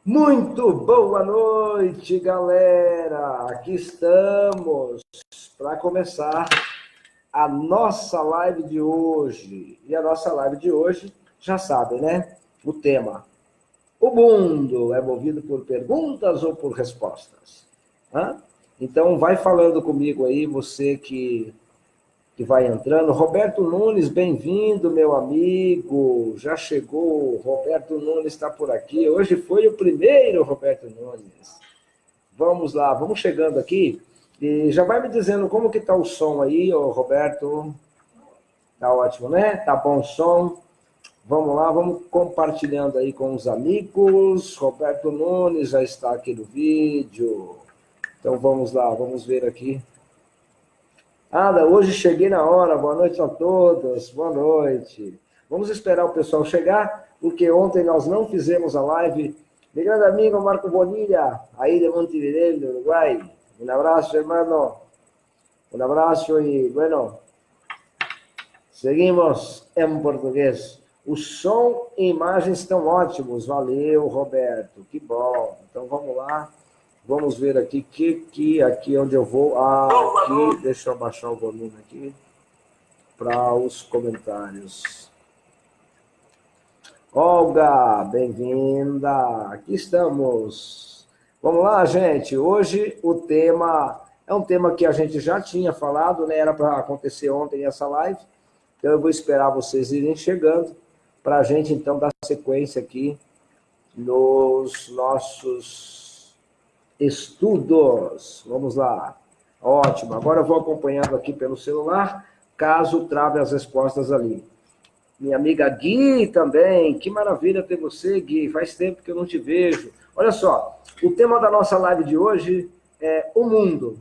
Muito boa noite, galera! Aqui estamos para começar a nossa live de hoje. E a nossa live de hoje, já sabem, né? O tema: o mundo é movido por perguntas ou por respostas? Hã? Então, vai falando comigo aí, você que vai entrando. Roberto Nunes, bem-vindo, meu amigo. Já chegou, Roberto Nunes está por aqui. Hoje foi o primeiro, Roberto Nunes. Vamos lá, vamos chegando aqui. E já vai me dizendo como que está o som aí, ô Roberto. Tá ótimo, né? Tá bom o som. Vamos lá, vamos compartilhando aí com os amigos. Roberto Nunes já está aqui no vídeo. Então vamos lá, vamos ver aqui. Hoje cheguei na hora, boa noite a todos, boa noite. Vamos esperar o pessoal chegar, porque ontem nós não fizemos a live. Mi grande amigo Marco Bonilla, aí de Montevideo, do Uruguai. Um abraço, hermano. Um abraço e, bueno, seguimos em português. O som e imagens estão ótimos, valeu, Roberto, que bom. Então vamos lá. Vamos ver aqui, aqui onde eu vou. Aqui, deixa eu abaixar o volume aqui para os comentários. Olga, bem-vinda. Aqui estamos. Vamos lá, gente. Hoje o tema é um tema que a gente já tinha falado, né? Era para acontecer ontem essa live. Então eu vou esperar vocês irem chegando para a gente, então, dar sequência aqui nos nossos estudos. Vamos lá. Ótimo. Agora eu vou acompanhando aqui pelo celular, caso trave as respostas ali. Minha amiga Gui também. Que maravilha ter você, Gui. Faz tempo que eu não te vejo. Olha só, o tema da nossa live de hoje é o mundo.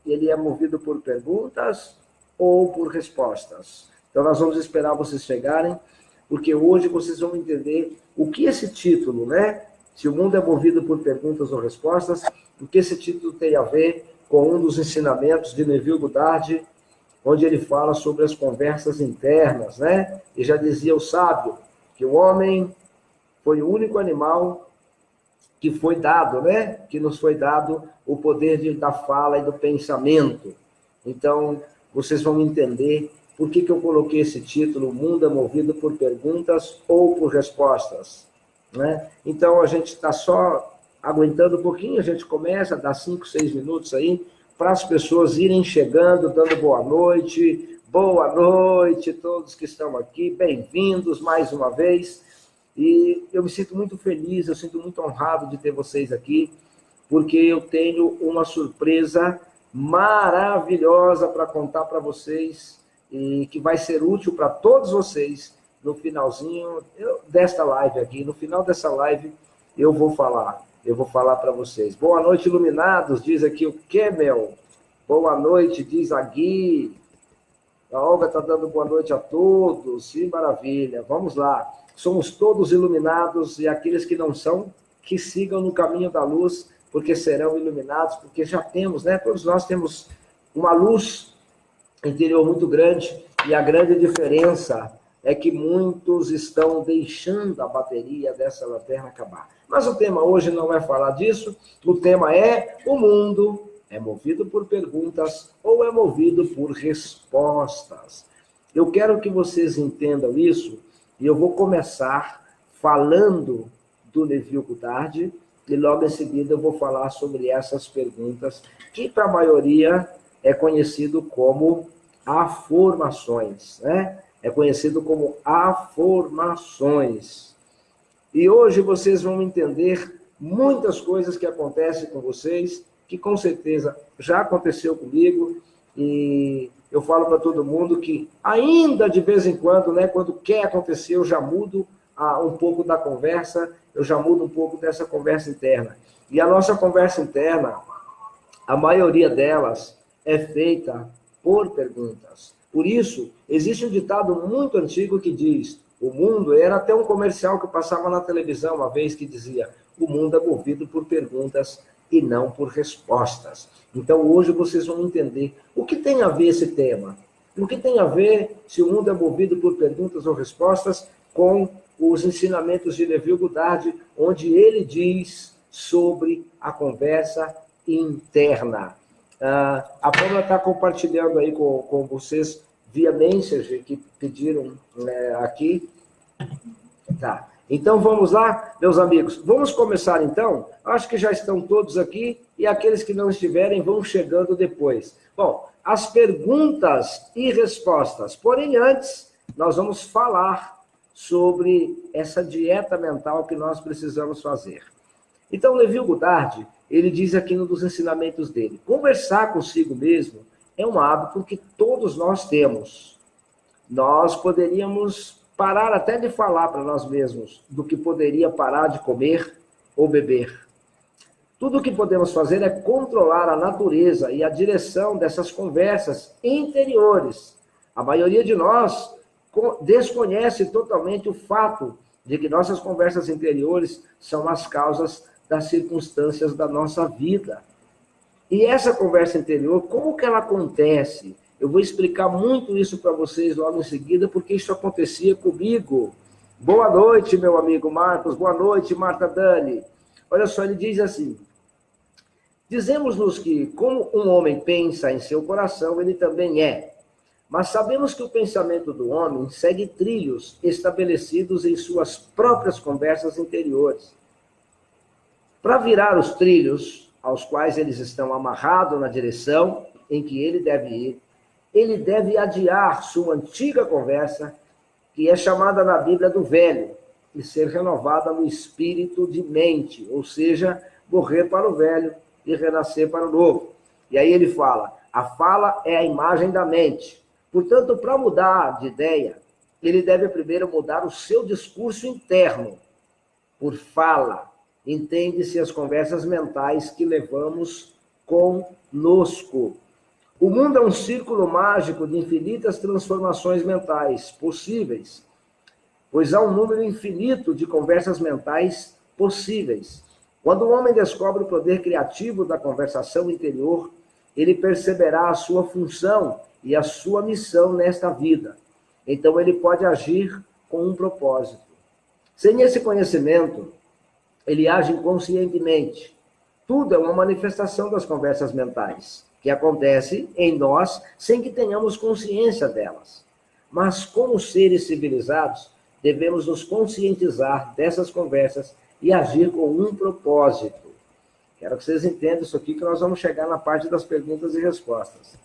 Ele é movido por perguntas ou por respostas? Então nós vamos esperar vocês chegarem, porque hoje vocês vão entender o que esse título, né? Se o mundo é movido por perguntas ou respostas, o que esse título tem a ver com um dos ensinamentos de Neville Goddard, onde ele fala sobre as conversas internas, né? E já dizia o sábio que o homem foi o único animal que foi dado, né? Que nos foi dado o poder da fala e do pensamento. Então, vocês vão entender por que eu coloquei esse título, o mundo é movido por perguntas ou por respostas, né? Então, a gente está só aguentando um pouquinho, a gente começa a dar 5, 6 minutos aí, para as pessoas irem chegando, dando boa noite todos que estão aqui, bem-vindos mais uma vez, e eu me sinto muito feliz, eu sinto muito honrado de ter vocês aqui, porque eu tenho uma surpresa maravilhosa para contar para vocês, e que vai ser útil para todos vocês no finalzinho desta live aqui, no final dessa live eu vou falar para vocês. Boa noite, iluminados, diz aqui o Kemel. Boa noite, diz a Gui. A Olga está dando boa noite a todos. Que maravilha. Vamos lá. Somos todos iluminados e aqueles que não são, que sigam no caminho da luz, porque serão iluminados, porque já temos, né? Todos nós temos uma luz interior muito grande e a grande diferença é que muitos estão deixando a bateria dessa lanterna acabar. Mas o tema hoje não é falar disso, o tema é: o mundo é movido por perguntas ou é movido por respostas? Eu quero que vocês entendam isso, e eu vou começar falando do Neville Goddard, e logo em seguida eu vou falar sobre essas perguntas, que para a maioria é conhecido como afirmações, né? É conhecido como afirmações. E hoje vocês vão entender muitas coisas que acontecem com vocês, que com certeza já aconteceu comigo, e eu falo para todo mundo que ainda de vez em quando, né, quando quer acontecer, eu já mudo um pouco da conversa, eu já mudo um pouco dessa conversa interna. E a nossa conversa interna, a maioria delas é feita por perguntas. Por isso, existe um ditado muito antigo que diz: o mundo, era até um comercial que passava na televisão uma vez, que dizia: o mundo é movido por perguntas e não por respostas. Então, hoje vocês vão entender o que tem a ver esse tema. O que tem a ver, se o mundo é movido por perguntas ou respostas, com os ensinamentos de Neville Goddard, onde ele diz sobre a conversa interna. A Pâmela está compartilhando aí com vocês via Messenger, que pediram aqui. Tá. Então, vamos lá, meus amigos. Vamos começar, então? Acho que já estão todos aqui e aqueles que não estiverem vão chegando depois. Bom, as perguntas e respostas. Porém, antes, nós vamos falar sobre essa dieta mental que nós precisamos fazer. Então, Neville Goddard, ele diz aqui no dos ensinamentos dele, conversar consigo mesmo é um hábito que todos nós temos. Nós poderíamos parar até de falar para nós mesmos do que poderia parar de comer ou beber. Tudo o que podemos fazer é controlar a natureza e a direção dessas conversas interiores. A maioria de nós desconhece totalmente o fato de que nossas conversas interiores são as causas das circunstâncias da nossa vida. E essa conversa interior, como que ela acontece? Eu vou explicar muito isso para vocês logo em seguida, porque isso acontecia comigo. Boa noite, meu amigo Marcos. Boa noite, Marta Dani. Olha só, ele diz assim, dizemos-nos que, como um homem pensa em seu coração, ele também é. Mas sabemos que o pensamento do homem segue trilhos estabelecidos em suas próprias conversas interiores. Para virar os trilhos aos quais eles estão amarrados na direção em que ele deve ir, ele deve adiar sua antiga conversa, que é chamada na Bíblia do velho, e ser renovada no espírito de mente, ou seja, morrer para o velho e renascer para o novo. E aí ele fala, a fala é a imagem da mente. Portanto, para mudar de ideia, ele deve primeiro mudar o seu discurso interno, por fala. Entende-se as conversas mentais que levamos conosco. O mundo é um círculo mágico de infinitas transformações mentais possíveis, pois há um número infinito de conversas mentais possíveis. Quando o homem descobre o poder criativo da conversação interior, ele perceberá a sua função e a sua missão nesta vida. Então ele pode agir com um propósito. Sem esse conhecimento, ele age inconscientemente. Tudo é uma manifestação das conversas mentais, que acontece em nós sem que tenhamos consciência delas. Mas, como seres civilizados, devemos nos conscientizar dessas conversas e agir com um propósito. Quero que vocês entendam isso aqui, que nós vamos chegar na parte das perguntas e respostas.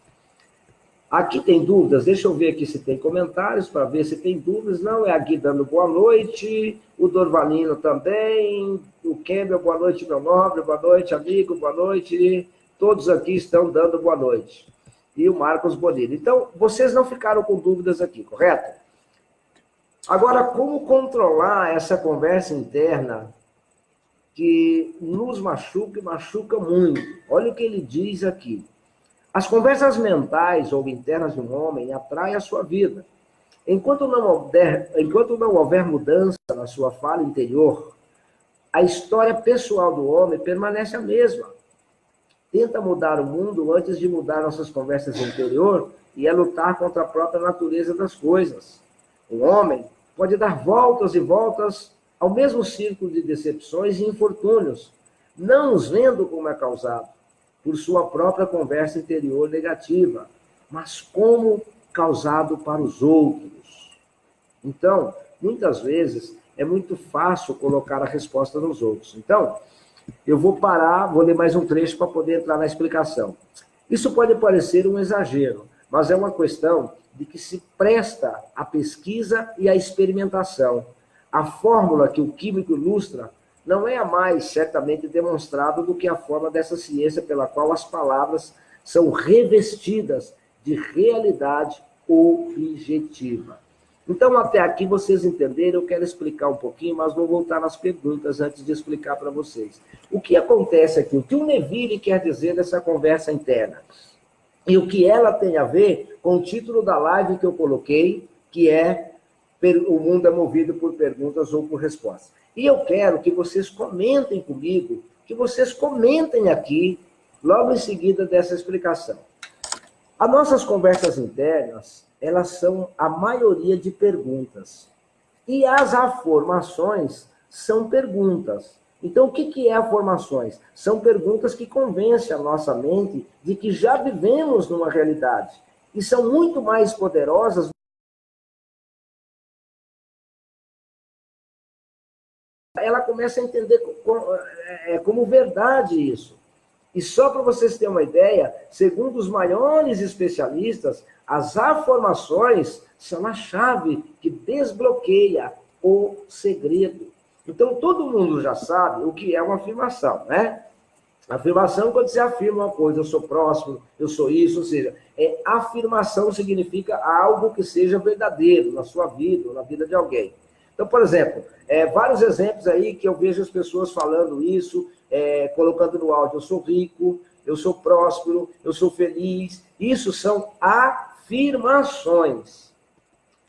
Aqui tem dúvidas? Deixa eu ver aqui se tem comentários, para ver se tem dúvidas. Não, é a Gui dando boa noite, o Dorvalino também, o Campbell, boa noite, meu nobre, boa noite, amigo, boa noite. Todos aqui estão dando boa noite. E o Marcos Bonillo. Então, vocês não ficaram com dúvidas aqui, correto? Agora, como controlar essa conversa interna que nos machuca e machuca muito? Olha o que ele diz aqui. As conversas mentais ou internas de um homem atraem a sua vida. Enquanto não houver mudança na sua fala interior, a história pessoal do homem permanece a mesma. Tenta mudar o mundo antes de mudar nossas conversas interior e é lutar contra a própria natureza das coisas. O homem pode dar voltas e voltas ao mesmo círculo de decepções e infortúnios, não os vendo como é causado por sua própria conversa interior negativa, mas como causado para os outros. Então, muitas vezes, é muito fácil colocar a resposta nos outros. Então, eu vou parar, vou ler mais um trecho para poder entrar na explicação. Isso pode parecer um exagero, mas é uma questão de que se presta à pesquisa e à experimentação. A fórmula que o químico ilustra não é a mais certamente demonstrada do que a forma dessa ciência pela qual as palavras são revestidas de realidade objetiva. Então, até aqui vocês entenderam, eu quero explicar um pouquinho, mas vou voltar nas perguntas antes de explicar para vocês. O que acontece aqui? O que o Neville quer dizer dessa conversa interna? E o que ela tem a ver com o título da live que eu coloquei, que é O Mundo é Movido por Perguntas ou por Respostas. E eu quero que vocês comentem comigo, que vocês comentem aqui, logo em seguida dessa explicação. As nossas conversas internas, elas são a maioria de perguntas. E as afirmações são perguntas. Então, o que é afirmações? São perguntas que convencem a nossa mente de que já vivemos numa realidade. E são muito mais poderosas. Ela começa a entender como verdade isso. E só para vocês terem uma ideia, segundo os maiores especialistas, as afirmações são a chave que desbloqueia o segredo. Então, todo mundo já sabe o que é uma afirmação, né? Afirmação, quando você afirma uma coisa, eu sou próximo, eu sou isso, ou seja, afirmação significa algo que seja verdadeiro na sua vida, ou na vida de alguém. Então, por exemplo, vários exemplos aí que eu vejo as pessoas falando isso, colocando no áudio, eu sou rico, eu sou próspero, eu sou feliz. Isso são afirmações.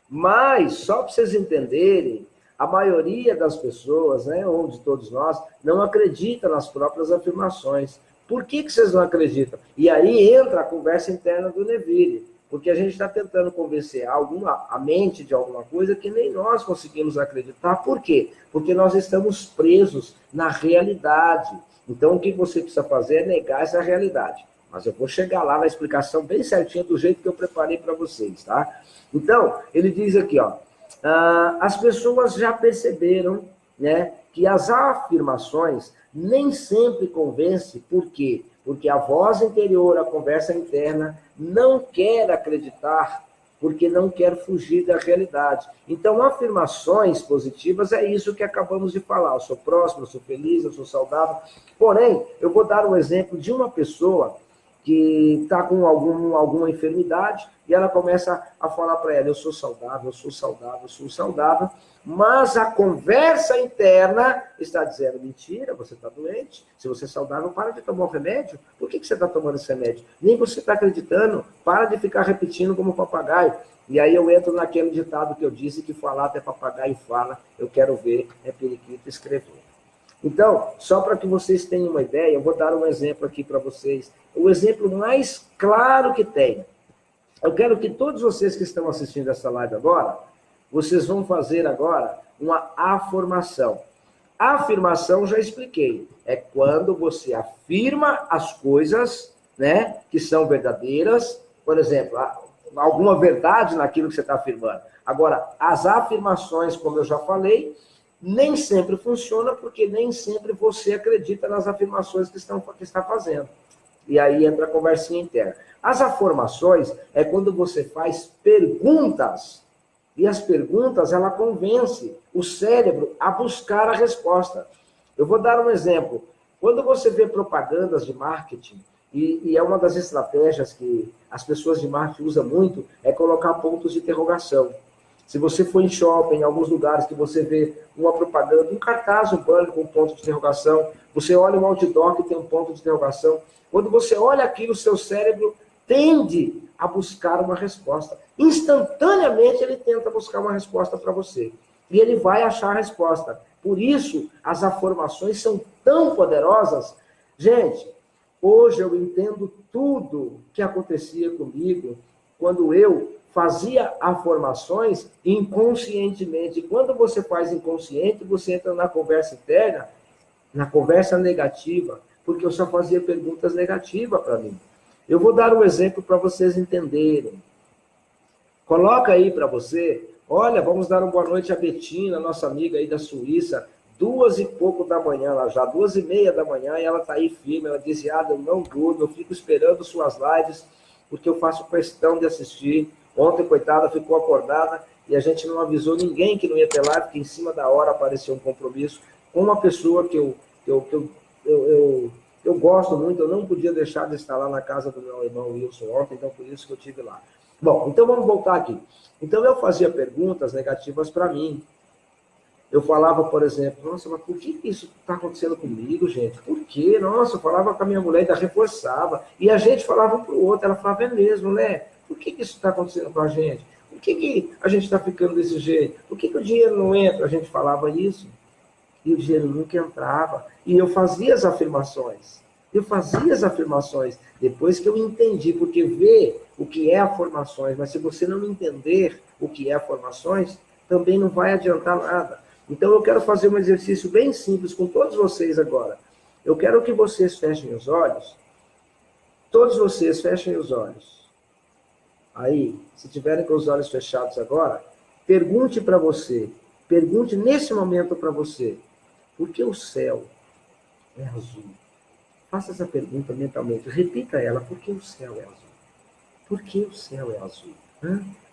Mas, só para vocês entenderem, a maioria das pessoas, né, ou de todos nós, não acredita nas próprias afirmações. Por que vocês não acreditam? E aí entra a conversa interna do Neville, porque a gente está tentando convencer a mente de alguma coisa que nem nós conseguimos acreditar. Por quê? Porque nós estamos presos na realidade. Então, o que você precisa fazer é negar essa realidade. Mas eu vou chegar lá na explicação bem certinha do jeito que eu preparei para vocês, tá? Então, ele diz aqui, ó, as pessoas já perceberam, né, que as afirmações nem sempre convencem. Por quê? Porque a voz interior, a conversa interna, não quer acreditar, porque não quer fugir da realidade. Então, afirmações positivas é isso que acabamos de falar. Eu sou próximo, eu sou feliz, eu sou saudável. Porém, eu vou dar um exemplo de uma pessoa que está com alguma enfermidade, e ela começa a falar para ela, eu sou saudável, eu sou saudável, eu sou saudável, mas a conversa interna está dizendo, mentira, você está doente, se você é saudável, para de tomar o remédio, por que você está tomando esse remédio? Nem você está acreditando, para de ficar repetindo como papagaio. E aí eu entro naquele ditado que eu disse, que falar até papagaio fala, eu quero ver, periquito escrever. Então, só para que vocês tenham uma ideia, eu vou dar um exemplo aqui para vocês. O exemplo mais claro que tem. Eu quero que todos vocês que estão assistindo essa live agora, vocês vão fazer agora uma afirmação. A afirmação, já expliquei, é quando você afirma as coisas, né, que são verdadeiras, por exemplo, alguma verdade naquilo que você está afirmando. Agora, as afirmações, como eu já falei, nem sempre funciona, porque nem sempre você acredita nas afirmações que está fazendo. E aí entra a conversinha interna. As afirmações é quando você faz perguntas, e as perguntas, ela convence o cérebro a buscar a resposta. Eu vou dar um exemplo. Quando você vê propagandas de marketing, e é uma das estratégias que as pessoas de marketing usam muito, é colocar pontos de interrogação. Se você for em shopping, em alguns lugares que você vê uma propaganda, um cartaz, um banner com um ponto de interrogação, você olha um outdoor que tem um ponto de interrogação, quando você olha aquilo, o seu cérebro tende a buscar uma resposta. Instantaneamente ele tenta buscar uma resposta para você. E ele vai achar a resposta. Por isso, as afirmações são tão poderosas. Gente, hoje eu entendo tudo que acontecia comigo quando eu fazia afirmações inconscientemente. Quando você faz inconsciente, você entra na conversa interna, na conversa negativa, porque eu só fazia perguntas negativas para mim. Eu vou dar um exemplo para vocês entenderem. Coloca aí para você, olha, vamos dar uma boa noite a Betina, nossa amiga aí da Suíça, 2 e pouco da manhã, ela já 2:30 da manhã, e ela está aí firme, ela disse, eu não durmo, eu fico esperando suas lives, porque eu faço questão de assistir. Ontem, coitada, ficou acordada e a gente não avisou ninguém que não ia ter live, porque em cima da hora apareceu um compromisso com uma pessoa que eu gosto muito, eu não podia deixar de estar lá na casa do meu irmão Wilson ontem, então por isso que eu estive lá. Bom, então vamos voltar aqui. Então eu fazia perguntas negativas para mim. Eu falava, por exemplo, nossa, mas por que isso está acontecendo comigo, gente? Por quê? Nossa, eu falava com a minha mulher, ainda reforçava. E a gente falava um para o outro, ela falava, é mesmo, né? Por que isso está acontecendo com a gente? Por que a gente está ficando desse jeito? Por que o dinheiro não entra? A gente falava isso. E o dinheiro nunca entrava. E eu fazia as afirmações. Depois que eu entendi, porque ver o que é afirmações, mas se você não entender o que é afirmações, também não vai adiantar nada. Então, eu quero fazer um exercício bem simples com todos vocês agora. Eu quero que vocês fechem os olhos. Todos vocês fechem os olhos. Aí, se tiverem com os olhos fechados agora, pergunte para você, pergunte nesse momento para você, por que o céu é azul? Faça essa pergunta mentalmente, repita ela, por que o céu é azul? Por que o céu é azul?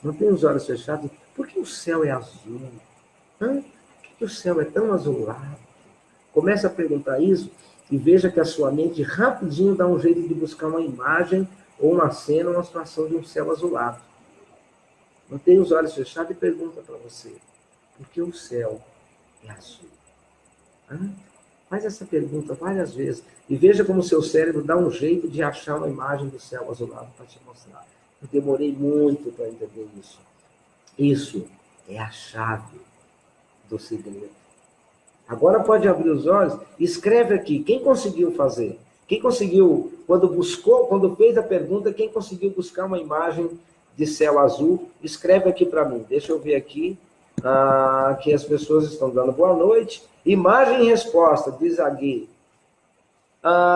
Não tem os olhos fechados? Por que o céu é azul? Por que o céu é tão azulado? Comece a perguntar isso e veja que a sua mente rapidinho dá um jeito de buscar uma imagem ou uma cena, uma situação de um céu azulado. Mantenha os olhos fechados e pergunta para você, por que o céu é azul? Faz essa pergunta várias vezes e veja como o seu cérebro dá um jeito de achar uma imagem do céu azulado para te mostrar. Eu demorei muito para entender isso. Isso é a chave do segredo. Agora pode abrir os olhos e escreve aqui. Quem conseguiu fazer? Quem conseguiu, quando fez a pergunta, quem conseguiu buscar uma imagem de céu azul? Escreve aqui para mim. Deixa eu ver aqui que as pessoas estão dando boa noite. Imagem e resposta, diz a Gui.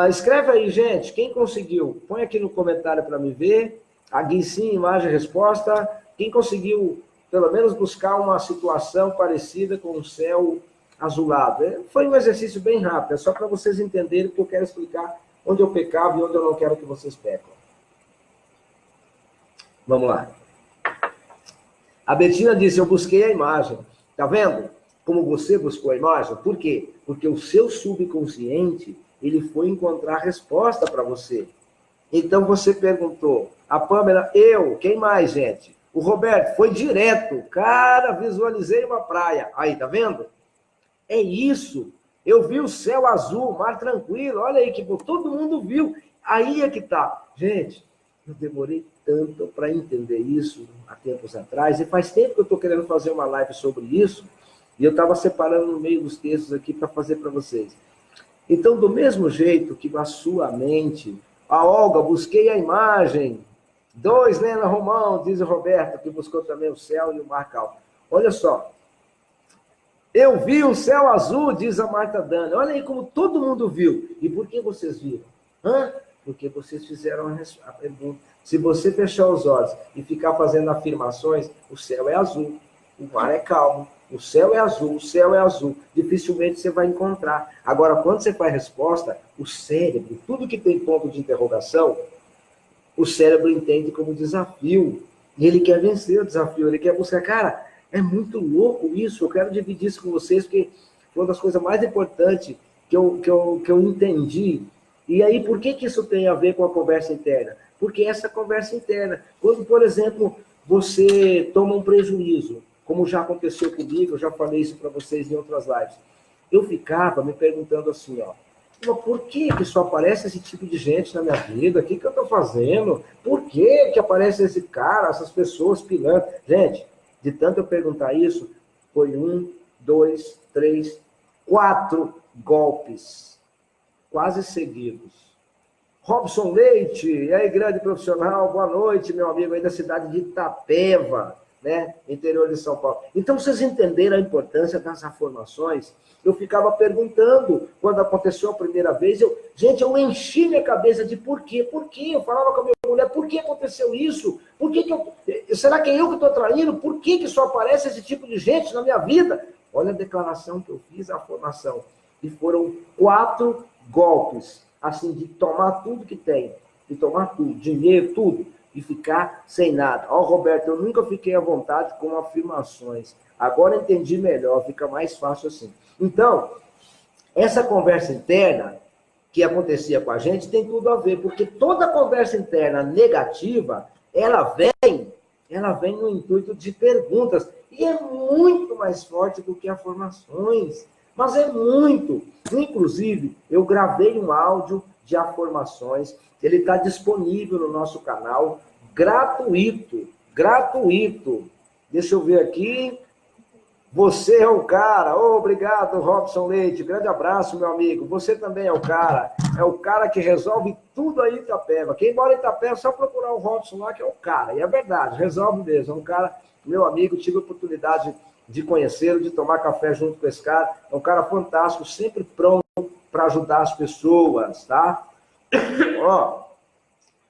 Escreve aí, gente. Quem conseguiu? Põe aqui no comentário para me ver. A Gui, sim, imagem e resposta. Quem conseguiu, pelo menos, buscar uma situação parecida com o céu azulado? Foi um exercício bem rápido, é só para vocês entenderem que eu quero explicar onde eu pecava e onde eu não quero que vocês pecam. Vamos lá. A Betina disse, eu busquei a imagem. Tá vendo como você buscou a imagem? Por quê? Porque o seu subconsciente, ele foi encontrar a resposta para você. Então você perguntou, a Pamela, quem mais, gente? O Roberto, foi direto. Cara, visualizei uma praia. Aí, tá vendo? É isso. Eu vi o céu azul, mar tranquilo. Olha aí, que todo mundo viu. Aí é que tá. Gente, eu demorei tanto para entender isso há tempos atrás. E faz tempo que eu estou querendo fazer uma live sobre isso. E eu estava separando no meio dos textos aqui para fazer para vocês. Então, do mesmo jeito que a sua mente... A Olga, busquei a imagem. 2, Lena Romão, diz o Roberto, que buscou também o céu e o mar calmo. Olha só. Eu vi o céu azul, diz a Marta Dani. Olha aí como todo mundo viu. E por que vocês viram? Porque vocês fizeram a pergunta. Se você fechar os olhos e ficar fazendo afirmações, o céu é azul, o mar é calmo, o céu é azul, o céu é azul. Dificilmente você vai encontrar. Agora, quando você faz resposta, o cérebro, tudo que tem ponto de interrogação, o cérebro entende como desafio. E ele quer vencer o desafio, ele quer buscar. Cara, é muito louco isso. Eu quero dividir isso com vocês, porque foi uma das coisas mais importantes que eu entendi. E aí, por que isso tem a ver com a conversa interna? Porque essa conversa interna, quando, por exemplo, você toma um prejuízo, como já aconteceu comigo, eu já falei isso para vocês em outras lives, eu ficava me perguntando assim, por que só aparece esse tipo de gente na minha vida? O que eu estou fazendo? Por que aparece esse cara, essas pessoas pilando? Gente, de tanto eu perguntar isso, foi 1, 2, 3, 4 golpes, quase seguidos. Robson Leite, e aí, grande profissional, boa noite, meu amigo aí da cidade de Itapeva, né, interior de São Paulo. Então, vocês entenderam a importância das afirmações? Eu ficava perguntando, quando aconteceu a primeira vez, eu enchi minha cabeça de por quê? Por quê? Eu falava com a minha mulher, por que aconteceu isso? Por que será que é eu que estou traindo? Por que só aparece esse tipo de gente na minha vida? Olha a declaração que eu fiz, a afirmação. E foram 4 golpes, assim, de tomar tudo que tem, de tomar tudo, dinheiro, tudo, e ficar sem nada. Roberto, eu nunca fiquei à vontade com afirmações. Agora entendi melhor, fica mais fácil assim. Então, essa conversa interna que acontecia com a gente tem tudo a ver, porque toda conversa interna negativa, ela vem no intuito de perguntas, e é muito mais forte do que afirmações, mas é muito. Inclusive, eu gravei um áudio de afirmações, ele está disponível no nosso canal, gratuito. Deixa eu ver aqui. Você é o cara. Obrigado, Robson Leite. Grande abraço, meu amigo. Você também é o cara que resolve tudo aí em Itapeva. Quem mora em Itapeva, é só procurar o Robson lá, que é o cara. E é verdade, resolve mesmo. É um cara, meu amigo, tive a oportunidade de conhecê-lo, de tomar café junto com esse cara. É um cara fantástico, sempre pronto para ajudar as pessoas, tá? Ó,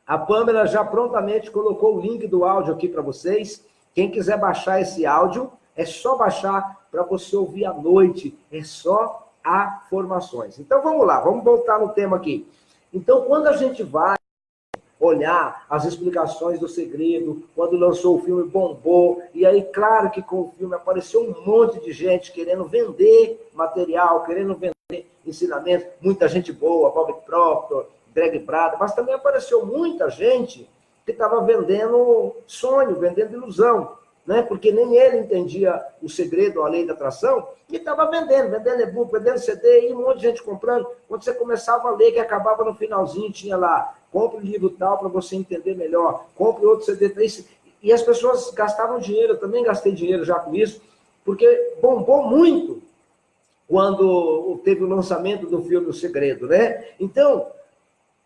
a Pamela já prontamente colocou o link do áudio aqui para vocês. Quem quiser baixar esse áudio, é só baixar para você ouvir à noite. É só afirmações. Então vamos lá, vamos voltar no tema aqui. Então, quando a gente vai olhar as explicações do Segredo, quando lançou o filme, bombou, e aí, claro que com o filme apareceu um monte de gente querendo vender material, querendo vender ensinamento, muita gente boa, Bob Proctor, Greg Braden, mas também apareceu muita gente que estava vendendo sonho, vendendo ilusão, né? Porque nem ele entendia o segredo, a lei da atração, e estava vendendo e-book, vendendo CD, e um monte de gente comprando. Quando você começava a ler, que acabava no finalzinho, tinha lá, compre o livro tal para você entender melhor, compre outro CD, e as pessoas gastavam dinheiro, eu também gastei dinheiro já com isso, porque bombou muito quando teve o lançamento do filme O Segredo, né? Então,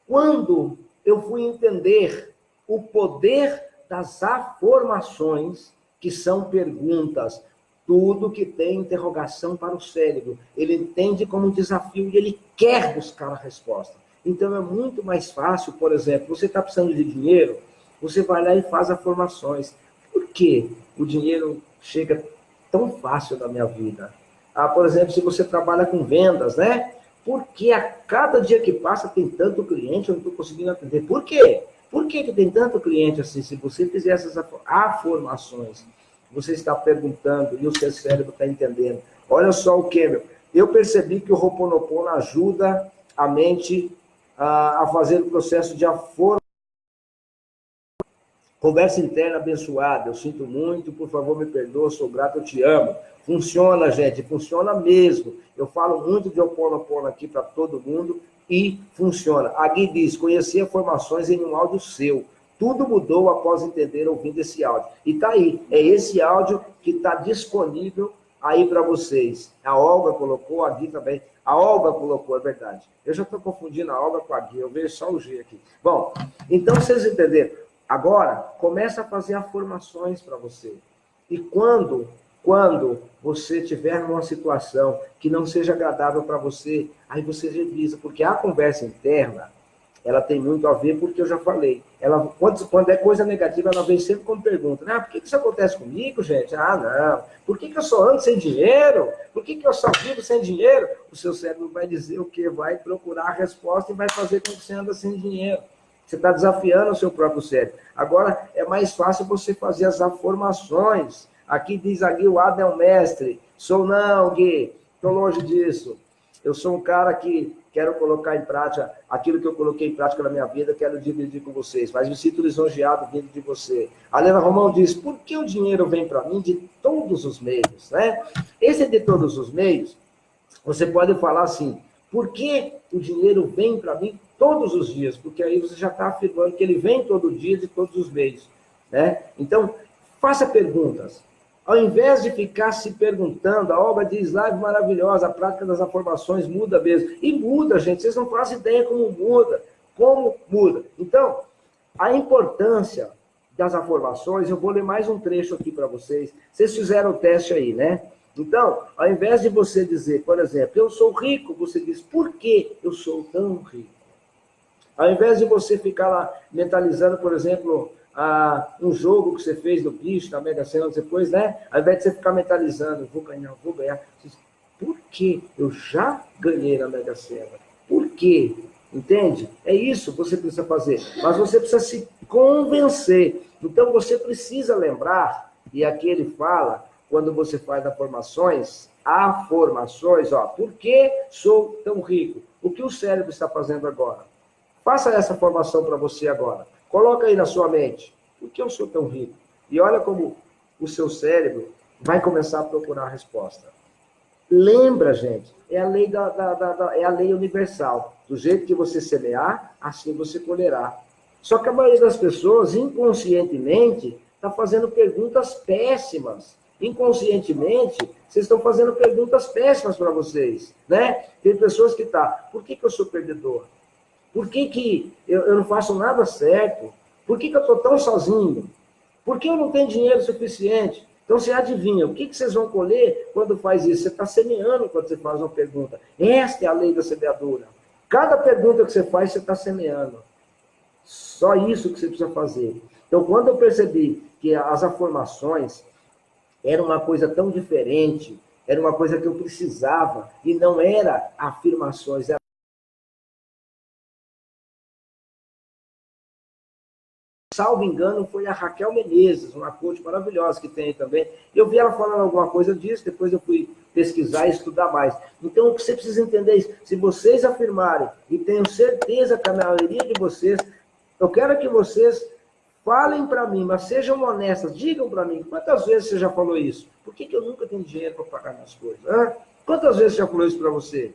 quando eu fui entender o poder das afirmações, que são perguntas, tudo que tem interrogação para o cérebro, ele entende como um desafio e ele quer buscar a resposta. Então é muito mais fácil, por exemplo, você está precisando de dinheiro, você vai lá e faz afirmações. Por que o dinheiro chega tão fácil na minha vida? Por exemplo, se você trabalha com vendas, né? Por que a cada dia que passa tem tanto cliente, eu não estou conseguindo atender? Por quê? Por que tem tanto cliente assim? Se você fizer essas afirmações, você está perguntando e o seu cérebro está entendendo. Olha só o Cameron. Eu percebi que o Ho'oponopono ajuda a mente a fazer o processo de afirmação. Conversa interna abençoada. Eu sinto muito, por favor, me perdoa, sou grato, eu te amo. Funciona, gente, funciona mesmo. Eu falo muito de Ho'oponopono aqui para todo mundo e funciona. A Gui diz, conheci informações em um áudio seu. Tudo mudou após entender ouvindo esse áudio. E tá aí, é esse áudio que está disponível aí para vocês. A Olga colocou, a Gui também. A Olga colocou, é verdade. Eu já estou confundindo a Olga com a Gui, eu vejo só o G aqui. Bom, então vocês entenderam. Agora, começa a fazer afirmações para você. E quando você estiver numa situação que não seja agradável para você, aí você revisa, porque a conversa interna, ela tem muito a ver, porque eu já falei. Ela, quando é coisa negativa, ela vem sempre como pergunta. Por que isso acontece comigo, gente? Não. Por que eu só ando sem dinheiro? Por que eu só vivo sem dinheiro? O seu cérebro vai dizer o quê? Vai procurar a resposta e vai fazer com que você anda sem dinheiro. Você está desafiando o seu próprio cérebro. Agora, é mais fácil você fazer as afirmações. Aqui diz aqui o Adam é um mestre. Sou não, Gui. Estou longe disso. Eu sou um cara que quero colocar em prática aquilo que eu coloquei em prática na minha vida, quero dividir com vocês. Mas me sinto lisonjeado vindo de você. A Helena Romão diz, por que o dinheiro vem para mim de todos os meios? Né? Esse de todos os meios, você pode falar assim, por que o dinheiro vem para mim todos os dias? Porque aí você já está afirmando que ele vem todo dia de todos os meios. Né? Então, faça perguntas. Ao invés de ficar se perguntando, a obra diz, live maravilhosa, a prática das afirmações muda mesmo. E muda, gente, vocês não fazem ideia como muda. Como muda. Então, a importância das afirmações, eu vou ler mais um trecho aqui para vocês. Vocês fizeram o teste aí, né? Então, ao invés de você dizer, por exemplo, eu sou rico, você diz, por que eu sou tão rico? Ao invés de você ficar lá mentalizando, por exemplo, um jogo que você fez no bicho, na Mega Sena, depois, né? Ao invés de você ficar mentalizando, vou ganhar, por que eu já ganhei na Mega Sena? Por quê? Entende? É isso que você precisa fazer. Mas você precisa se convencer. Então, você precisa lembrar, e aqui ele fala, quando você faz afirmações, ó, por que sou tão rico? O que o cérebro está fazendo agora? Faça essa formação para você agora. Coloca aí na sua mente, por que eu sou tão rico? E olha como o seu cérebro vai começar a procurar a resposta. Lembra, gente, é a lei, é a lei universal. Do jeito que você semear, assim você colherá. Só que a maioria das pessoas, inconscientemente, está fazendo perguntas péssimas. Inconscientemente, vocês estão fazendo perguntas péssimas para vocês, né? Tem pessoas que por que eu sou perdedor? Por que eu não faço nada certo? Por que eu estou tão sozinho? Por que eu não tenho dinheiro suficiente? Então, você adivinha, o que vocês vão colher quando faz isso? Você está semeando quando você faz uma pergunta. Esta é a lei da semeadura. Cada pergunta que você faz, você está semeando. Só isso que você precisa fazer. Então, quando eu percebi que as afirmações eram uma coisa tão diferente, era uma coisa que eu precisava, e não era afirmações, era... Salvo engano, foi a Raquel Menezes, uma coach maravilhosa que tem também. Eu vi ela falando alguma coisa disso, depois eu fui pesquisar e estudar mais. Então, o que você precisa entender é isso. Se vocês afirmarem, e tenho certeza que a maioria de vocês, eu quero que vocês falem para mim, mas sejam honestas, digam para mim, quantas vezes você já falou isso? Por que eu nunca tenho dinheiro para pagar minhas coisas? Hã? Quantas vezes você já falou isso para você?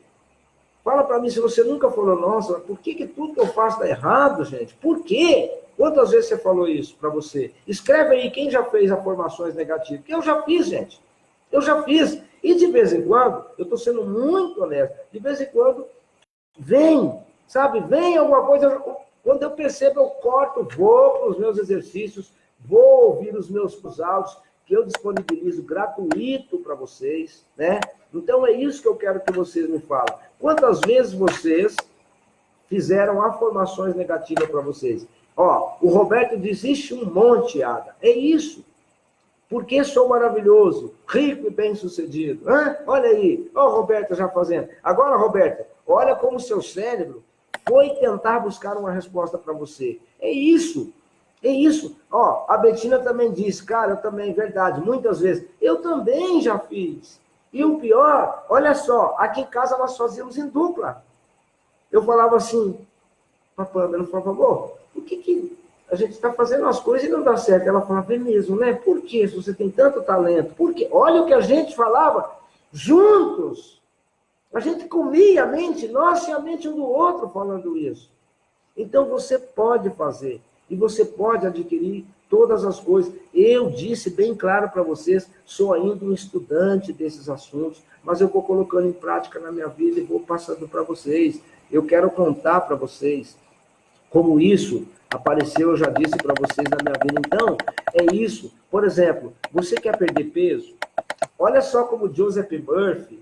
Fala para mim se você nunca falou, nossa, por que tudo que eu faço está errado, gente? Por quê? Quantas vezes você falou isso para você? Escreve aí quem já fez afirmações negativas. Porque eu já fiz, gente. Eu já fiz. E de vez em quando, eu estou sendo muito honesto, de vez em quando, vem, sabe? Vem alguma coisa. Quando eu percebo, eu corto, vou para os meus exercícios, vou ouvir os meus áudios, que eu disponibilizo gratuito para vocês, né? Então, é isso que eu quero que vocês me falem. Quantas vezes vocês fizeram afirmações negativas para vocês? Ó, o Roberto diz, existe um monte, Ada. É isso. Porque sou maravilhoso, rico e bem-sucedido. Olha aí. Ó, o Roberto já fazendo. Agora, Roberto, olha como o seu cérebro foi tentar buscar uma resposta para você. É isso. É isso. Ó, a Betina também disse, cara, eu também, verdade, muitas vezes. Eu também já fiz. E o pior, olha só, aqui em casa nós fazíamos em dupla. Eu falava assim, Pamela, por favor, por que a gente está fazendo as coisas e não dá certo? Ela falava, é mesmo, né? Por que se você tem tanto talento? Porque olha o que a gente falava juntos. A gente comia a mente nossa e a mente um do outro falando isso. Então você pode fazer e você pode adquirir todas as coisas. Eu disse bem claro para vocês, sou ainda um estudante desses assuntos, mas eu vou colocando em prática na minha vida e vou passando para vocês. Eu quero contar para vocês como isso apareceu, eu já disse para vocês na minha vida. Então, é isso. Por exemplo, você quer perder peso? Olha só como Joseph Murphy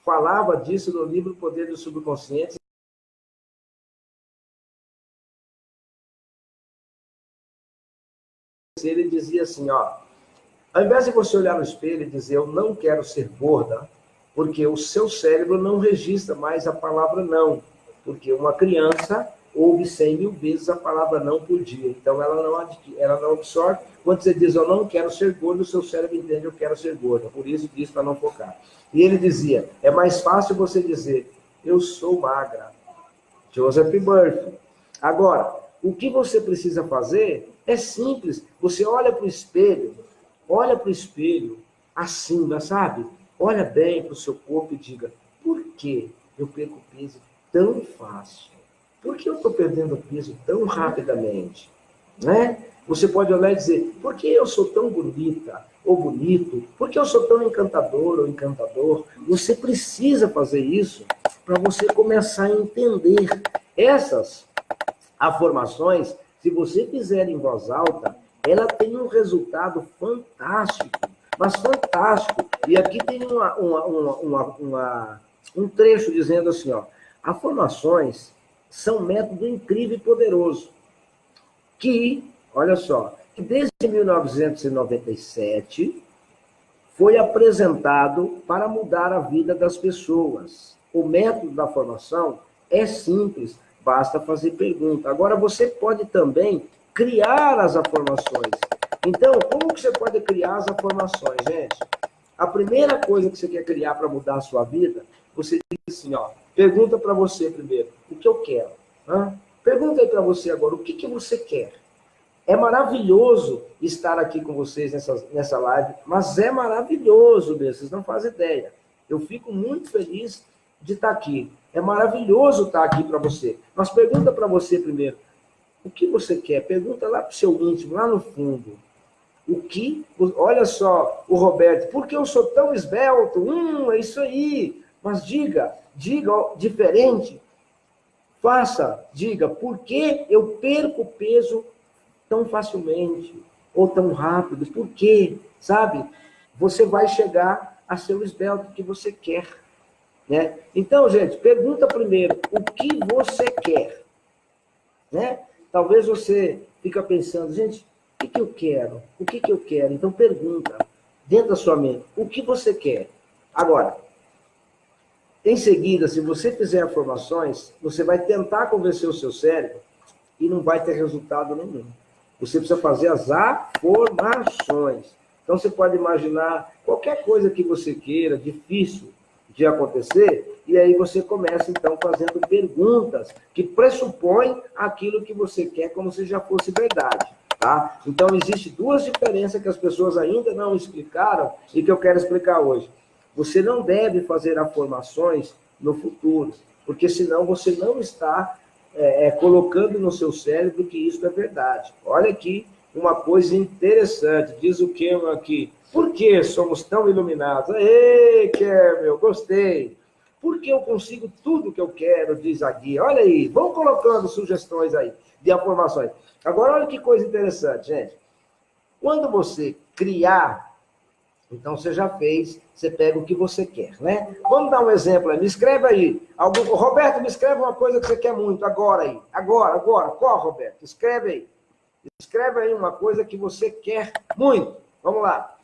falava disso no livro O Poder do Subconsciente. Ele dizia assim, ó, ao invés de você olhar no espelho e dizer, eu não quero ser gorda, porque o seu cérebro não registra mais a palavra não, porque uma criança ouve 100.000 vezes a palavra não por dia, então ela não absorve. Quando você diz, eu não quero ser gordo, o seu cérebro entende, eu quero ser gorda, por isso diz para não focar. E ele dizia, é mais fácil você dizer, eu sou magra. Joseph Murphy. Agora, o que você precisa fazer é simples. Você olha para o espelho assim, sabe? Olha bem para o seu corpo e diga, por que eu perco peso tão fácil? Por que eu estou perdendo peso tão rapidamente? Né? Você pode olhar e dizer, por que eu sou tão bonita ou bonito? Por que eu sou tão encantador ou encantador? Você precisa fazer isso para você começar a entender essas afirmações. Se você fizer em voz alta, ela tem um resultado fantástico, mas fantástico. E aqui tem um trecho dizendo assim, ó, afirmações são um método incrível e poderoso, que, olha só, que desde 1997 foi apresentado para mudar a vida das pessoas. O método da formação é simples, basta fazer pergunta. Agora, você pode também criar as afirmações. Então, como que você pode criar as afirmações, gente? A primeira coisa que você quer criar para mudar a sua vida, você diz assim, ó, pergunta para você primeiro, o que eu quero? Pergunta aí para você agora, o que você quer? É maravilhoso estar aqui com vocês nessa live, mas é maravilhoso mesmo, vocês não fazem ideia. Eu fico muito feliz de estar aqui. É maravilhoso estar aqui para você. Mas pergunta para você primeiro, o que você quer? Pergunta lá para o seu íntimo, lá no fundo. Olha só, o Roberto, por que eu sou tão esbelto? É isso aí. Mas diga diferente. Diga, por que eu perco peso tão facilmente ou tão rápido? Por quê? Sabe? você vai chegar a ser o esbelto que você quer. Né? Então, gente, pergunta primeiro o que você quer. Né? Talvez você fica pensando, gente, o que eu quero? O que eu quero? Então pergunta, dentro da sua mente, o que você quer? Agora, em seguida, se você fizer afirmações, você vai tentar convencer o seu cérebro e não vai ter resultado nenhum. Você precisa fazer as afirmações. Então, você pode imaginar qualquer coisa que você queira, difícil de acontecer, e aí você começa, então, fazendo perguntas que pressupõem aquilo que você quer como se já fosse verdade. Tá? Então, existem duas diferenças que as pessoas ainda não explicaram e que eu quero explicar hoje. Você não deve fazer afirmações no futuro, porque senão você não está colocando no seu cérebro que isso é verdade. Olha aqui uma coisa interessante, diz o Kemal aqui. Por que somos tão iluminados? Ei, Kemal, gostei. Porque eu consigo tudo que eu quero, diz a guia. Olha aí, vão colocando sugestões aí de afirmações. Agora, olha que coisa interessante, gente. Quando você criar, então você já fez, você pega o que você quer, né? Vamos dar um exemplo aí, me escreve aí. Roberto, me escreve uma coisa que você quer muito, agora aí. Agora. Qual, Roberto? Escreve aí. Escreve aí uma coisa que você quer muito. Vamos lá.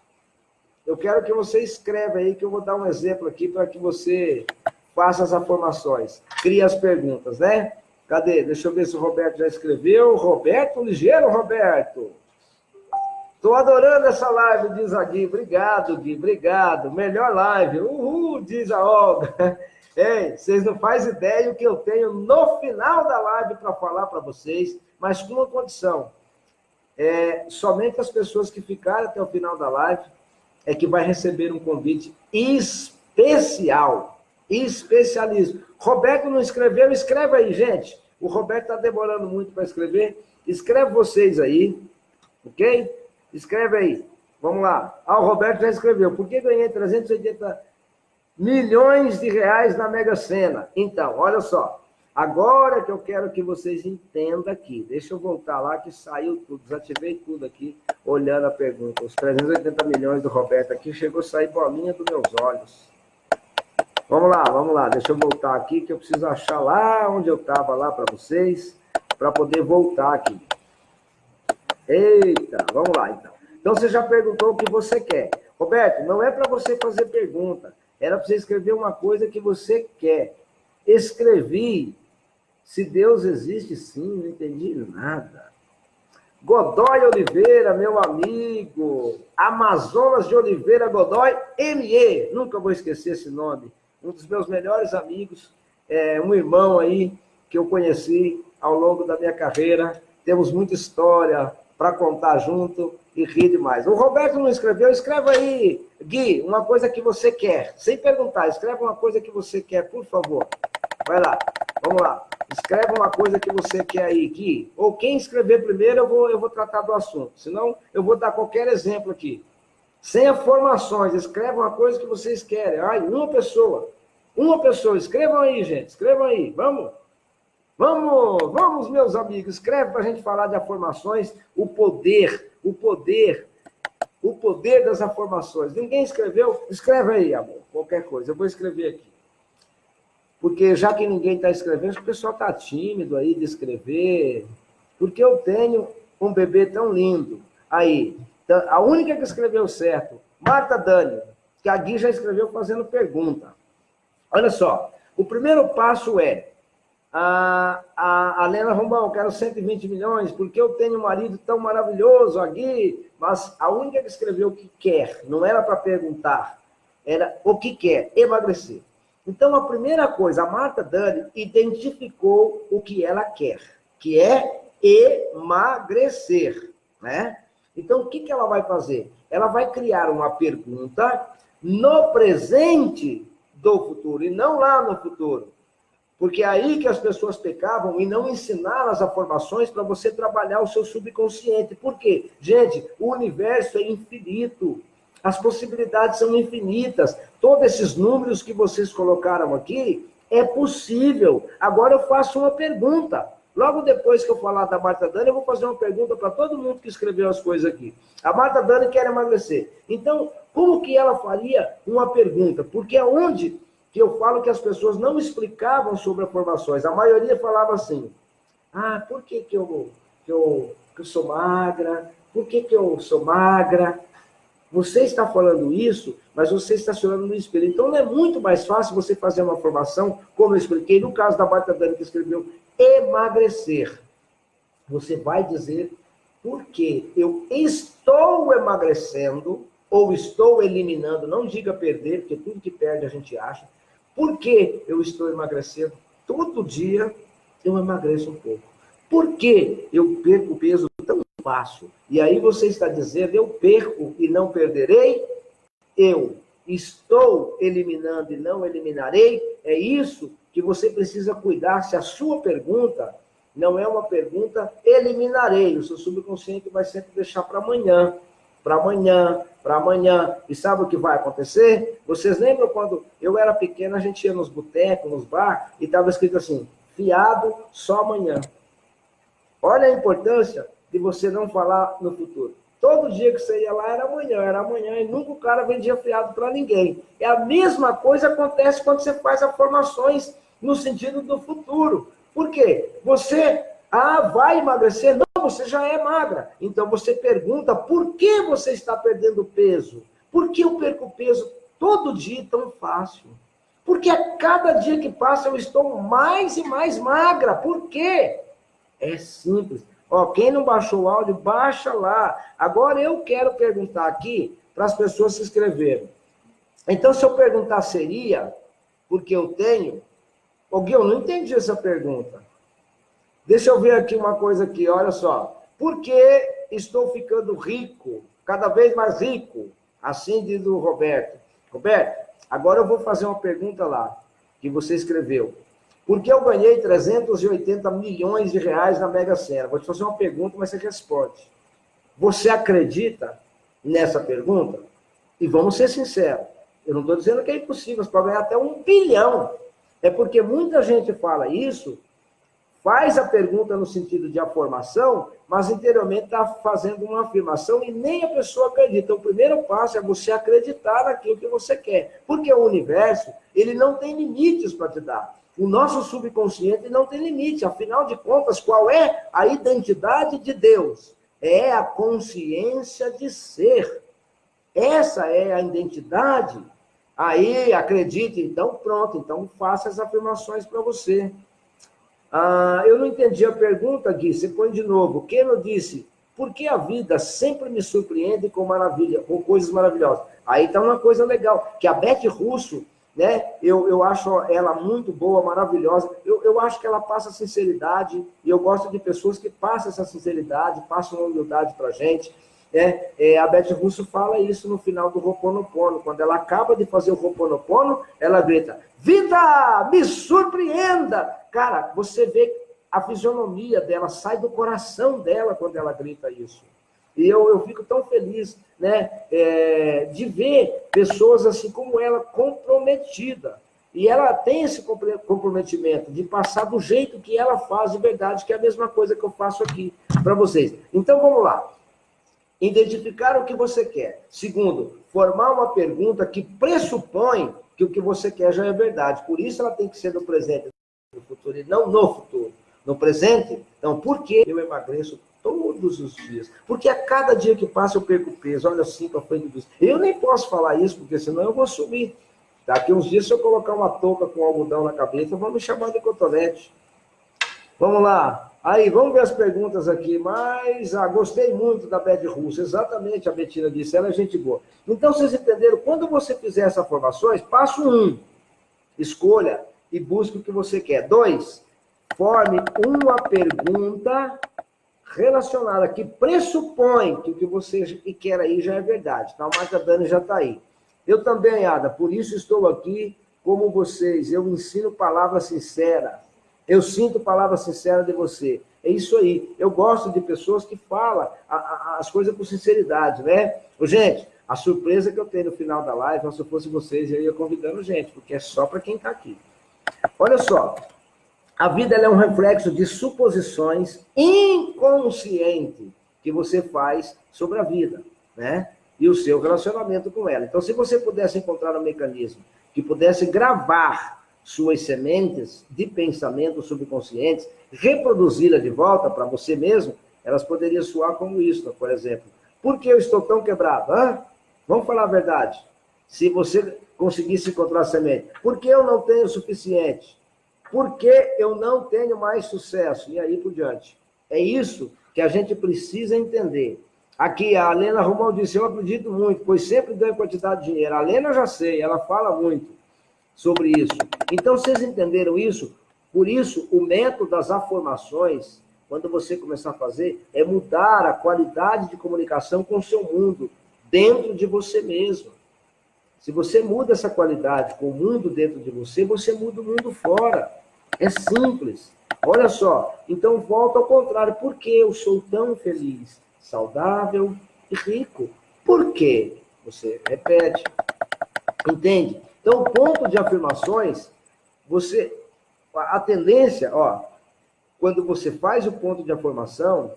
Eu quero que você escreva aí, que eu vou dar um exemplo aqui para que você faça as afirmações. Crie as perguntas, né? Cadê? Deixa eu ver se o Roberto já escreveu. Roberto, ligeiro, Roberto. Estou adorando essa live, diz a Gui. Obrigado, Gui, obrigado. Melhor live. Uhul, diz a Olga. Ei, vocês não fazem ideia o que eu tenho no final da live para falar para vocês, mas com uma condição. Somente as pessoas que ficarem até o final da live é que vai receber um convite especial. Especialista. Roberto não escreveu? Escreve aí, gente. O Roberto está demorando muito para escrever. Escreve vocês aí, ok? Escreve aí. Vamos lá. O Roberto já escreveu. Por que ganhei 380 milhões de reais na Mega Sena? Então, olha só. Agora que eu quero que vocês entendam aqui. Deixa eu voltar lá que saiu tudo. Desativei tudo aqui, olhando a pergunta. Os 380 milhões do Roberto aqui, chegou a sair bolinha dos meus olhos. Vamos lá. Deixa eu voltar aqui, que eu preciso achar lá onde eu estava lá para vocês, para poder voltar aqui. Eita, vamos lá, então. Então, você já perguntou o que você quer. Roberto, não é para você fazer pergunta. Era para você escrever uma coisa que você quer. Escrevi. Se Deus existe, sim, não entendi nada. Godoy Oliveira, meu amigo. Amazonas de Oliveira Godoy, ME. Nunca vou esquecer esse nome. Um dos meus melhores amigos, um irmão aí que eu conheci ao longo da minha carreira. Temos muita história para contar junto e rir demais. O Roberto não escreveu? Escreva aí, Gui, uma coisa que você quer. Sem perguntar, escreve uma coisa que você quer, por favor. Vai lá, vamos lá. Escreve uma coisa que você quer aí, Gui. Ou quem escrever primeiro, eu vou tratar do assunto. Senão, eu vou dar qualquer exemplo aqui. Sem informações, escreve uma coisa que vocês querem. Ai, uma pessoa. Escrevam aí, gente. Escrevam aí. Vamos, meus amigos. Escreve para a gente falar de afirmações. O poder das afirmações. Ninguém escreveu? Escreve aí, amor. Qualquer coisa. Eu vou escrever aqui. Porque já que ninguém está escrevendo, acho que o pessoal está tímido aí de escrever. Porque eu tenho um bebê tão lindo. Aí, a única que escreveu certo, Marta Dani, que a Gui já escreveu fazendo pergunta. Olha só, o primeiro passo é, a Lena Romão, quero 120 milhões, porque eu tenho um marido tão maravilhoso, a Gui, mas a única que escreveu o que quer, não era para perguntar, era o que quer, emagrecer. Então, a primeira coisa, a Marta Dani identificou o que ela quer, que é emagrecer, né? Então, o que ela vai fazer? Ela vai criar uma pergunta no presente do futuro, e não lá no futuro. Porque é aí que as pessoas pecavam e não ensinaram as afirmações para você trabalhar o seu subconsciente. Por quê? Gente, o universo é infinito. As possibilidades são infinitas. Todos esses números que vocês colocaram aqui, é possível. Agora eu faço uma pergunta. Logo depois que eu falar da Marta Dani, eu vou fazer uma pergunta para todo mundo que escreveu as coisas aqui. A Marta Dani quer emagrecer. Então, como que ela faria uma pergunta? Porque é onde que eu falo que as pessoas não explicavam sobre as formações. A maioria falava assim, por que eu sou magra? Por que eu sou magra? Você está falando isso, mas você está se olhando no espelho. Então, não é muito mais fácil você fazer uma formação, como eu expliquei, no caso da Marta Dani, que escreveu emagrecer. Você vai dizer por que eu estou emagrecendo ou estou eliminando, não diga perder, porque tudo que perde a gente acha. Por que eu estou emagrecendo? Todo dia eu emagreço um pouco. Por que eu perco peso tão fácil? E aí você está dizendo, eu perco e não perderei? Eu estou eliminando e não eliminarei? É isso que você precisa cuidar. Se a sua pergunta não é uma pergunta, eliminarei. O seu subconsciente vai sempre deixar para amanhã, para amanhã, para amanhã. E sabe o que vai acontecer? Vocês lembram quando eu era pequeno, a gente ia nos botecos, nos bar, e estava escrito assim, fiado só amanhã. Olha a importância de você não falar no futuro. Todo dia que você ia lá era amanhã, e nunca o cara vendia fiado para ninguém. E a mesma coisa acontece quando você faz afirmações no sentido do futuro. Por quê? Você, vai emagrecer? Não, você já é magra. Então você pergunta, por que você está perdendo peso? Por que eu perco peso todo dia tão fácil? Porque a cada dia que passa eu estou mais e mais magra. Por quê? É simples. Quem não baixou o áudio, baixa lá. Agora eu quero perguntar aqui para as pessoas se inscreverem. Então, se eu perguntar seria, porque eu tenho... Gui, eu não entendi essa pergunta. Deixa eu ver aqui uma coisa aqui, olha só. Por que estou ficando rico, cada vez mais rico? Assim diz o Roberto. Roberto, agora eu vou fazer uma pergunta lá, que você escreveu. Por que eu ganhei 380 milhões de reais na Mega Sena? Vou te fazer uma pergunta, mas você responde. Você acredita nessa pergunta? E vamos ser sinceros. Eu não estou dizendo que é impossível, você pode ganhar até 1 bilhão. É porque muita gente fala isso, faz a pergunta no sentido de afirmação, mas interiormente está fazendo uma afirmação e nem a pessoa acredita. O primeiro passo é você acreditar naquilo que você quer. Porque o universo, ele não tem limites para te dar. O nosso subconsciente não tem limite. Afinal de contas, qual é a identidade de Deus? É a consciência de ser. Essa é a identidade. Aí, acredite, então pronto. Então, faça as afirmações para você. Eu não entendi a pergunta, Gui. Você põe de novo. Keno disse, por que a vida sempre me surpreende com maravilha, com coisas maravilhosas? Aí está uma coisa legal, que a Beth Russo, né? Eu acho ela muito boa, maravilhosa. Eu acho que ela passa sinceridade, e eu gosto de pessoas que passam essa sinceridade, passam uma humildade para a gente. A Beth Russo fala isso no final do Ho'oponopono. Quando ela acaba de fazer o Ho'oponopono, ela grita, vida, me surpreenda! Cara, você vê a fisionomia dela, sai do coração dela quando ela grita isso. E eu fico tão feliz, né, de ver pessoas assim como ela, comprometida. E ela tem esse comprometimento de passar do jeito que ela faz de verdade, que é a mesma coisa que eu faço aqui para vocês. Então, vamos lá. Identificar o que você quer. Segundo, formar uma pergunta que pressupõe que o que você quer já é verdade. Por isso ela tem que ser no presente, no futuro, e não no futuro. No presente, então, por que eu emagreço todos os dias? Porque a cada dia que passa eu perco peso. Olha assim para frente disso. Eu nem posso falar isso, porque senão eu vou sumir. Daqui uns dias, se eu colocar uma touca com algodão na cabeça, vão me chamar de cotonete. Vamos lá. Aí, vamos ver as perguntas aqui. Mas, gostei muito da Beth Russo. Exatamente, a Betina disse. Ela é gente boa. Então, vocês entenderam? Quando você fizer essas formações, passo 1. Escolha e busque o que você quer. 2. Forme uma pergunta relacionada, que pressupõe que o que você quer aí já é verdade. Então, a Marta Dani já está aí. Eu também, Ada, por isso estou aqui como vocês. Eu ensino palavra sincera. Eu sinto palavra sincera de você. É isso aí. Eu gosto de pessoas que falam as coisas com sinceridade, né? Gente, a surpresa que eu tenho no final da live, se eu fosse vocês, eu ia convidando gente, porque é só para quem está aqui. Olha só. A vida ela é um reflexo de suposições inconscientes que você faz sobre a vida, né? E o seu relacionamento com ela. Então, se você pudesse encontrar um mecanismo que pudesse gravar suas sementes de pensamentos subconscientes, reproduzi-la de volta para você mesmo, elas poderiam soar como isso, por exemplo. Por que eu estou tão quebrado? Vamos falar a verdade. Se você conseguisse encontrar a semente. Por que eu não tenho o suficiente? Por que eu não tenho mais sucesso? E aí por diante. É isso que a gente precisa entender. Aqui, a Lena Romão disse, eu acredito muito, pois sempre ganho quantidade de dinheiro. A Lena eu já sei, ela fala muito sobre isso. Então, vocês entenderam isso? Por isso, o método das afirmações, quando você começar a fazer, é mudar a qualidade de comunicação com o seu mundo, dentro de você mesmo. Se você muda essa qualidade com o mundo dentro de você, você muda o mundo fora. É simples. Olha só. Então, volta ao contrário. Por que eu sou tão feliz, saudável e rico? Por quê? Você repete. Entende? Então, o ponto de afirmações, a tendência, quando você faz o ponto de afirmação,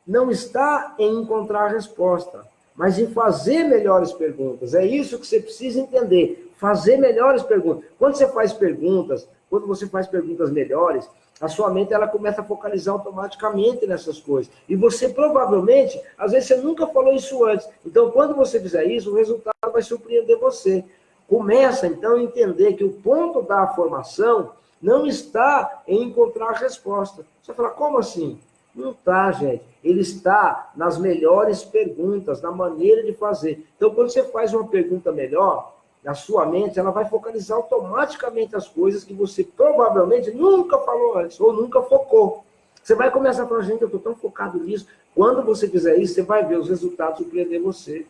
não está em encontrar a resposta, mas em fazer melhores perguntas. É isso que você precisa entender. Fazer melhores perguntas. Quando você faz perguntas melhores, a sua mente ela começa a focalizar automaticamente nessas coisas. E você provavelmente, às vezes você nunca falou isso antes. Então, quando você fizer isso, o resultado vai surpreender você. Começa, então, a entender que o ponto da formação não está em encontrar a resposta. Você fala, como assim? Não está, gente. Ele está nas melhores perguntas, na maneira de fazer. Então, quando você faz uma pergunta melhor, a sua mente ela vai focalizar automaticamente as coisas que você provavelmente nunca falou antes, ou nunca focou. Você vai começar a falar, gente, eu estou tão focado nisso. Quando você fizer isso, você vai ver os resultados surpreender você.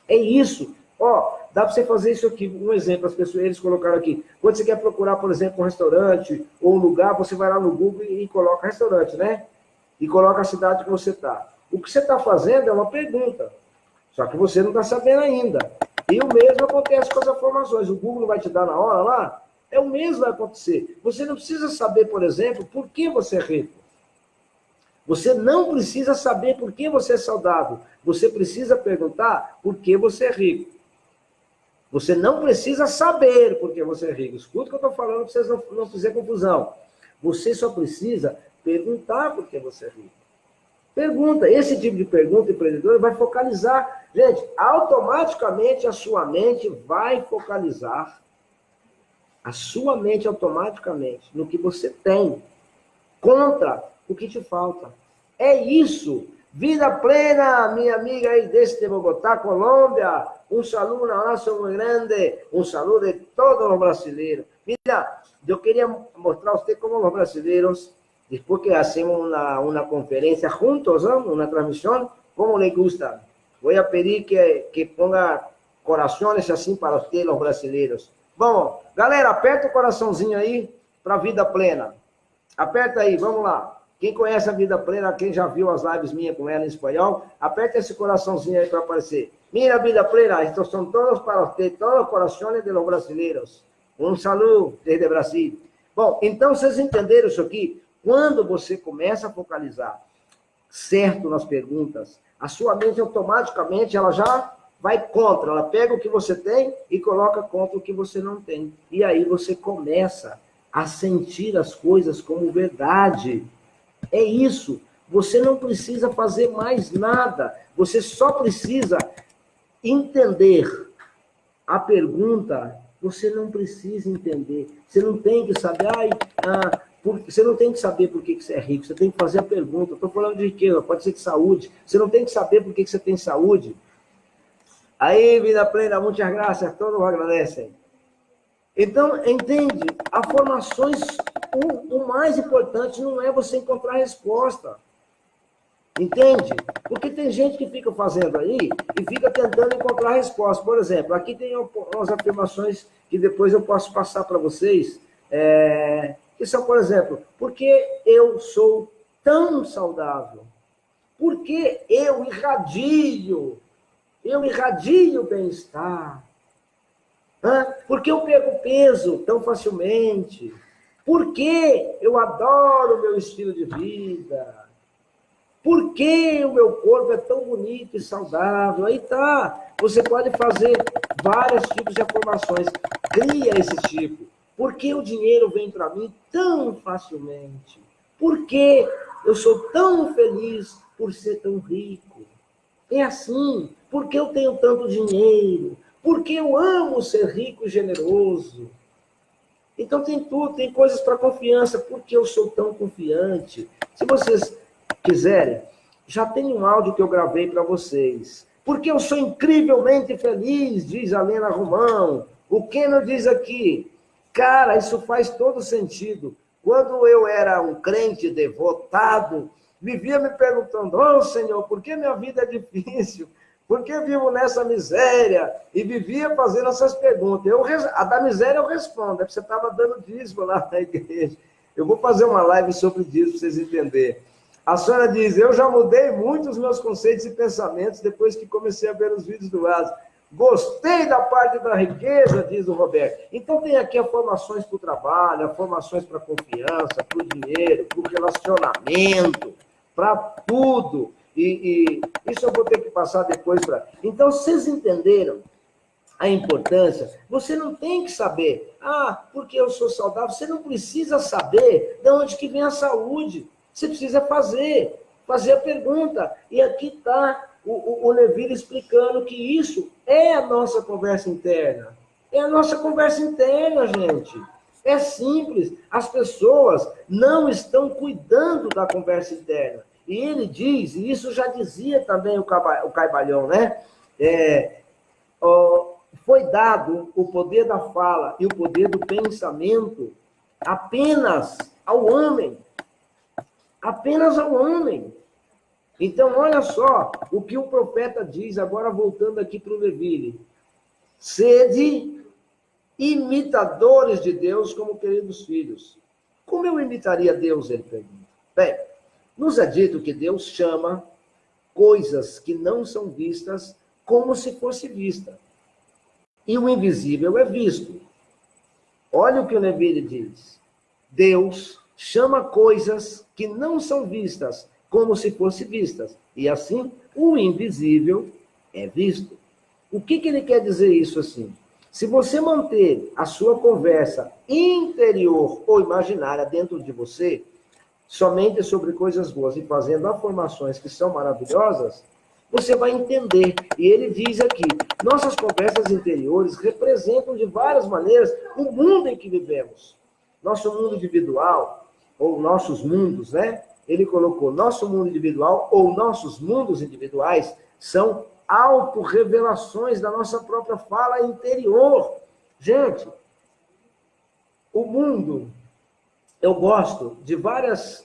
É isso. Dá para você fazer isso aqui. Um exemplo, as pessoas, eles colocaram aqui. Quando você quer procurar, por exemplo, um restaurante ou um lugar, você vai lá no Google e coloca restaurante, né? E coloca a cidade que você está. O que você está fazendo é uma pergunta. Só que você não está sabendo ainda. E o mesmo acontece com as informações. O Google vai te dar na hora lá? É o mesmo que vai acontecer. Você não precisa saber, por exemplo, por que você é rico. Você não precisa saber por que você é saudável. Você precisa perguntar por que você é rico. Você não precisa saber por que você é rico. Escuta o que eu estou falando para vocês não fizerem confusão. Você só precisa perguntar por que você é rico. Pergunta. Esse tipo de pergunta, empreendedor, vai focalizar. Gente, automaticamente a sua mente vai focalizar. A sua mente automaticamente no que você tem. Contra o que te falta. É isso. Vida plena, minha amiga aí desde Bogotá, Colômbia. Un abrazo muy grande. Un saludo de todos los brasileños. Mira, yo quería mostrar a usted cómo los brasileños, después que hacemos una conferencia juntos, ¿no? Una transmisión, cómo les gusta. Voy a pedir que ponga corações assim para usted, los brasileiros. Bom, galera, aperta o coraçãozinho aí para a vida plena. Aperta aí, vamos lá. Quem conhece a Vida Plena, quem já viu as lives minhas com ela em espanhol, aperta esse coraçãozinho aí para aparecer. Mira, Vida Plena, estos son todos para usted, todos os corações de los brasileiros. Um saludo desde Brasil. Bom, então vocês entenderam isso aqui? Quando você começa a focalizar certo nas perguntas, a sua mente automaticamente ela já vai contra, ela pega o que você tem e coloca contra o que você não tem. E aí você começa a sentir as coisas como verdade. É isso. Você não precisa fazer mais nada. Você só precisa entender a pergunta. Você não precisa entender. Você não tem que saber. Você não tem que saber por que você é rico. Você tem que fazer a pergunta. Estou falando de riqueza, pode ser de saúde. Você não tem que saber por que você tem saúde. Aí, Vida Plena, muitas graças. Todos agradecem. Então, entende? Afirmações, o mais importante não é você encontrar resposta. Entende? Porque tem gente que fica fazendo aí e fica tentando encontrar resposta. Por exemplo, aqui tem umas afirmações que depois eu posso passar para vocês, que são, por exemplo, por que eu sou tão saudável? Por que eu irradio bem-estar? Por que eu perco peso tão facilmente? Porque eu adoro o meu estilo de vida. Por que o meu corpo é tão bonito e saudável? Aí tá. Você pode fazer vários tipos de afirmações. Cria esse tipo. Por que o dinheiro vem para mim tão facilmente? Por que eu sou tão feliz por ser tão rico? É assim. Por que eu tenho tanto dinheiro? Por que eu amo ser rico e generoso? Então tem tudo, tem coisas para confiança. Por que eu sou tão confiante? Se vocês quiserem, já tem um áudio que eu gravei para vocês. Porque eu sou incrivelmente feliz, diz a Lena Romão. O Keno diz aqui, cara, isso faz todo sentido. Quando eu era um crente devotado, vivia me perguntando, oh Senhor, por que minha vida é difícil? Por que vivo nessa miséria? E vivia fazendo essas perguntas. A da miséria eu respondo, é porque você estava dando dízimo lá na igreja. Eu vou fazer uma live sobre dízimo para vocês entenderem. A senhora diz, eu já mudei muito os meus conceitos e pensamentos depois que comecei a ver os vídeos do Asa. Gostei da parte da riqueza, diz o Roberto. Então tem aqui formações para o trabalho, formações para a confiança, para o dinheiro, para o relacionamento, para tudo. E isso eu vou ter que passar depois para... Então, vocês entenderam a importância? Você não tem que saber, porque eu sou saudável. Você não precisa saber de onde que vem a saúde. Você precisa fazer a pergunta. E aqui está o Neville explicando que isso é a nossa conversa interna. É a nossa conversa interna, gente. É simples. As pessoas não estão cuidando da conversa interna. E ele diz, e isso já dizia também o Caibalhão, né? Foi dado o poder da fala e o poder do pensamento apenas ao homem. Apenas ao homem. Então, olha só o que o profeta diz, agora voltando aqui para o Neville. Sede imitadores de Deus como queridos filhos. Como eu imitaria Deus, ele pergunta. Bem, nos é dito que Deus chama coisas que não são vistas como se fosse vista. E o invisível é visto. Olha o que o Neville diz. Deus chama coisas que não são vistas como se fossem vistas. E assim, o invisível é visto. O que ele quer dizer isso assim? Se você manter a sua conversa interior ou imaginária dentro de você, somente sobre coisas boas e fazendo afirmações que são maravilhosas, você vai entender. E ele diz aqui, nossas conversas interiores representam de várias maneiras o mundo em que vivemos. Nosso mundo individual, ou nossos mundos, né? Ele colocou nosso mundo individual ou nossos mundos individuais são autorrevelações da nossa própria fala interior. Gente, o mundo... Eu gosto de vários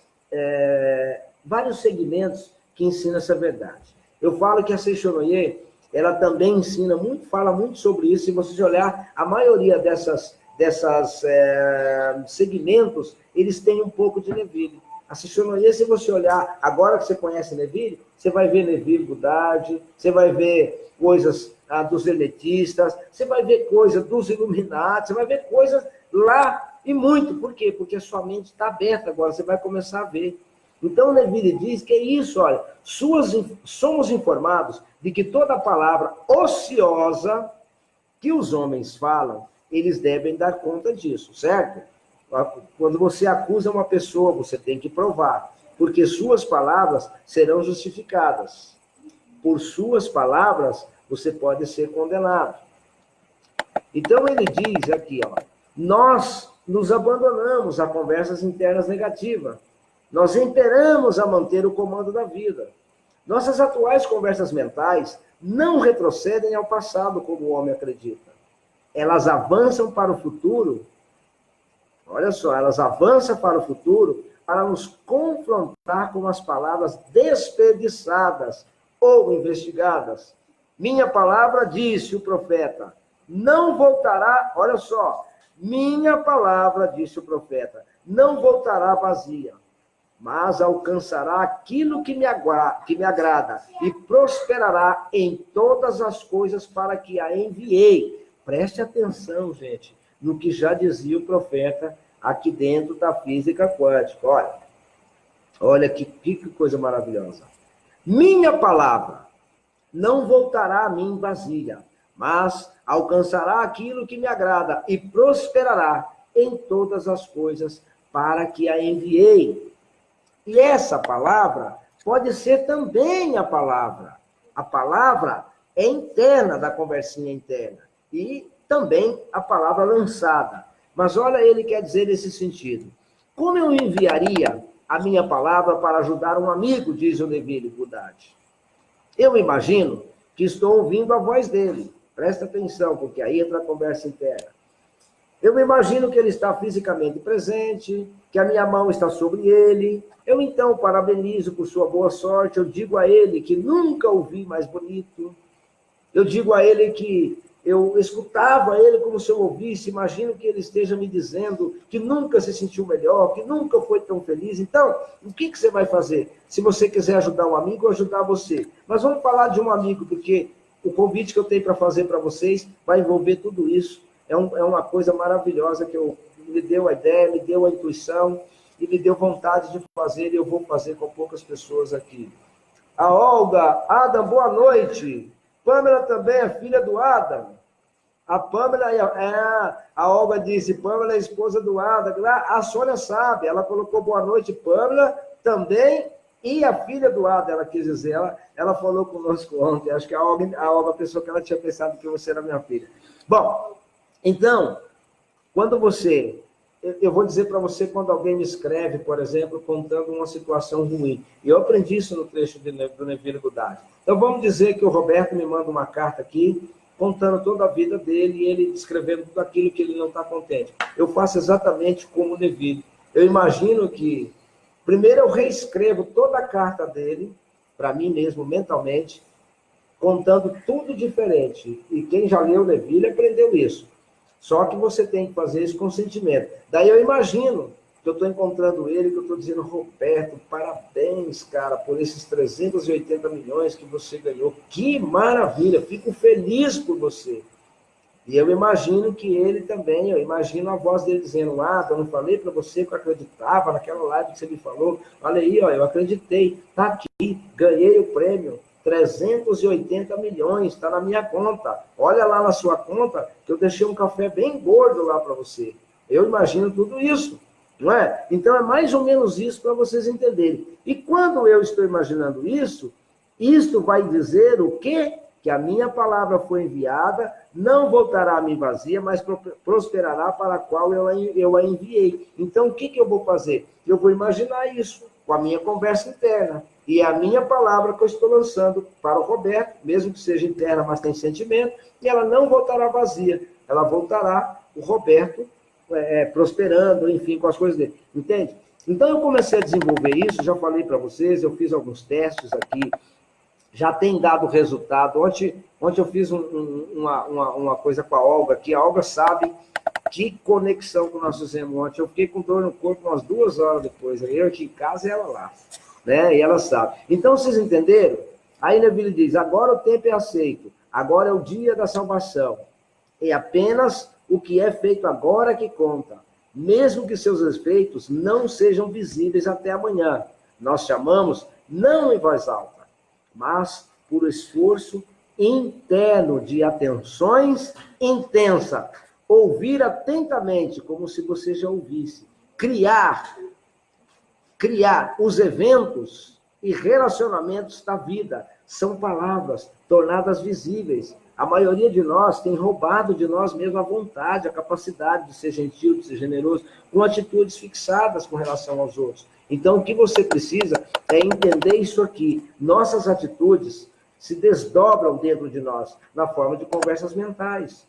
segmentos que ensinam essa verdade. Eu falo que a Seishonoye, ela também ensina muito, fala muito sobre isso. Se você olhar, a maioria dessas segmentos, eles têm um pouco de Neville. A Seishonoye, se você olhar, agora que você conhece Neville, você vai ver Neville Goddard, você vai ver coisas dos hermetistas, você vai ver coisas dos Illuminati, você vai ver coisas lá. E muito, por quê? Porque a sua mente está aberta agora, você vai começar a ver. Então, o Neville diz que é isso, olha, somos informados de que toda palavra ociosa que os homens falam, eles devem dar conta disso, certo? Quando você acusa uma pessoa, você tem que provar, porque suas palavras serão justificadas. Por suas palavras, você pode ser condenado. Então, ele diz aqui, ó, nós nos abandonamos a conversas internas negativas. Nós imperamos a manter o comando da vida. Nossas atuais conversas mentais não retrocedem ao passado, como o homem acredita. Elas avançam para o futuro. Olha só, elas avançam para o futuro para nos confrontar com as palavras desperdiçadas ou investigadas. Minha palavra, disse o profeta, não voltará, olha só, minha palavra, disse o profeta, não voltará vazia, mas alcançará aquilo que me agrada e prosperará em todas as coisas para que a enviei. Preste atenção, gente, no que já dizia o profeta aqui dentro da física quântica. Olha que coisa maravilhosa. Minha palavra não voltará a mim vazia, mas alcançará aquilo que me agrada e prosperará em todas as coisas para que a enviei. E essa palavra pode ser também a palavra. A palavra é interna da conversinha interna e também a palavra lançada. Mas olha, ele quer dizer nesse sentido. Como eu enviaria a minha palavra para ajudar um amigo, diz o Neville Goddard. Eu imagino que estou ouvindo a voz dele. Presta atenção, porque aí entra a conversa interna. Eu imagino que ele está fisicamente presente, que a minha mão está sobre ele. Eu então parabenizo por sua boa sorte. Eu digo a ele que nunca o vi mais bonito. Eu digo a ele que eu escutava ele como se eu ouvisse. Imagino que ele esteja me dizendo que nunca se sentiu melhor, que nunca foi tão feliz. Então, o que você vai fazer? Se você quiser ajudar um amigo, ajudar você. Mas vamos falar de um amigo, porque o convite que eu tenho para fazer para vocês vai envolver tudo isso. É uma coisa maravilhosa que me deu a ideia, me deu a intuição e me deu vontade de fazer, e eu vou fazer com poucas pessoas aqui. A Olga, Adam, boa noite. Pamela também é filha do Adam. A Pamela, a Olga disse, Pamela é esposa do Adam. A Sônia sabe, ela colocou boa noite, Pamela também, e a filha do Adam, ela quis dizer, ela falou conosco ontem, acho que a Olga pensou que ela tinha pensado que você era minha filha. Bom, então, quando eu vou dizer para você, quando alguém me escreve, por exemplo, contando uma situação ruim, e eu aprendi isso no trecho do Neville Goddard. Então, vamos dizer que o Roberto me manda uma carta aqui, contando toda a vida dele, e ele descrevendo tudo aquilo que ele não está contente. Eu faço exatamente como o Neville. Eu imagino que, primeiro eu reescrevo toda a carta dele, para mim mesmo, mentalmente, contando tudo diferente. E quem já leu o Neville aprendeu isso. Só que você tem que fazer isso com sentimento. Daí eu imagino que eu estou encontrando ele, que eu estou dizendo, Roberto, parabéns, cara, por esses 380 milhões que você ganhou. Que maravilha, fico feliz por você. E eu imagino que ele também, eu imagino a voz dele dizendo, eu não falei para você que eu acreditava naquela live que você me falou. Olha aí, eu acreditei, tá aqui, ganhei o prêmio. 380 milhões, está na minha conta. Olha lá na sua conta, que eu deixei um café bem gordo lá para você. Eu imagino tudo isso, não é? Então, é mais ou menos isso para vocês entenderem. E quando eu estou imaginando isso, isto vai dizer o quê? Que a minha palavra foi enviada, não voltará a mim vazia, mas prosperará para a qual eu a enviei. Então, o que eu vou fazer? Eu vou imaginar isso com a minha conversa interna. E é a minha palavra que eu estou lançando para o Roberto, mesmo que seja interna, mas tem sentimento, e ela não voltará vazia. Ela voltará, o Roberto, prosperando, enfim, com as coisas dele. Entende? Então, eu comecei a desenvolver isso, já falei para vocês, eu fiz alguns testes aqui, já tem dado resultado. Ontem eu fiz uma coisa com a Olga aqui, a Olga sabe que conexão que nós fizemos ontem. Eu fiquei com dor no corpo umas 2 horas depois, eu aqui em casa e ela lá. Né? E ela sabe. Então, vocês entenderam? Aí Neville diz, agora o tempo é aceito, agora é o dia da salvação. É apenas o que é feito agora que conta, mesmo que seus efeitos não sejam visíveis até amanhã. Nós chamamos, não em voz alta, mas por esforço interno de atenções intensa. Ouvir atentamente, como se você já ouvisse. Criar os eventos e relacionamentos da vida. São palavras tornadas visíveis. A maioria de nós tem roubado de nós mesmos a vontade, a capacidade de ser gentil, de ser generoso, com atitudes fixadas com relação aos outros. Então, o que você precisa é entender isso aqui. Nossas atitudes se desdobram dentro de nós, na forma de conversas mentais.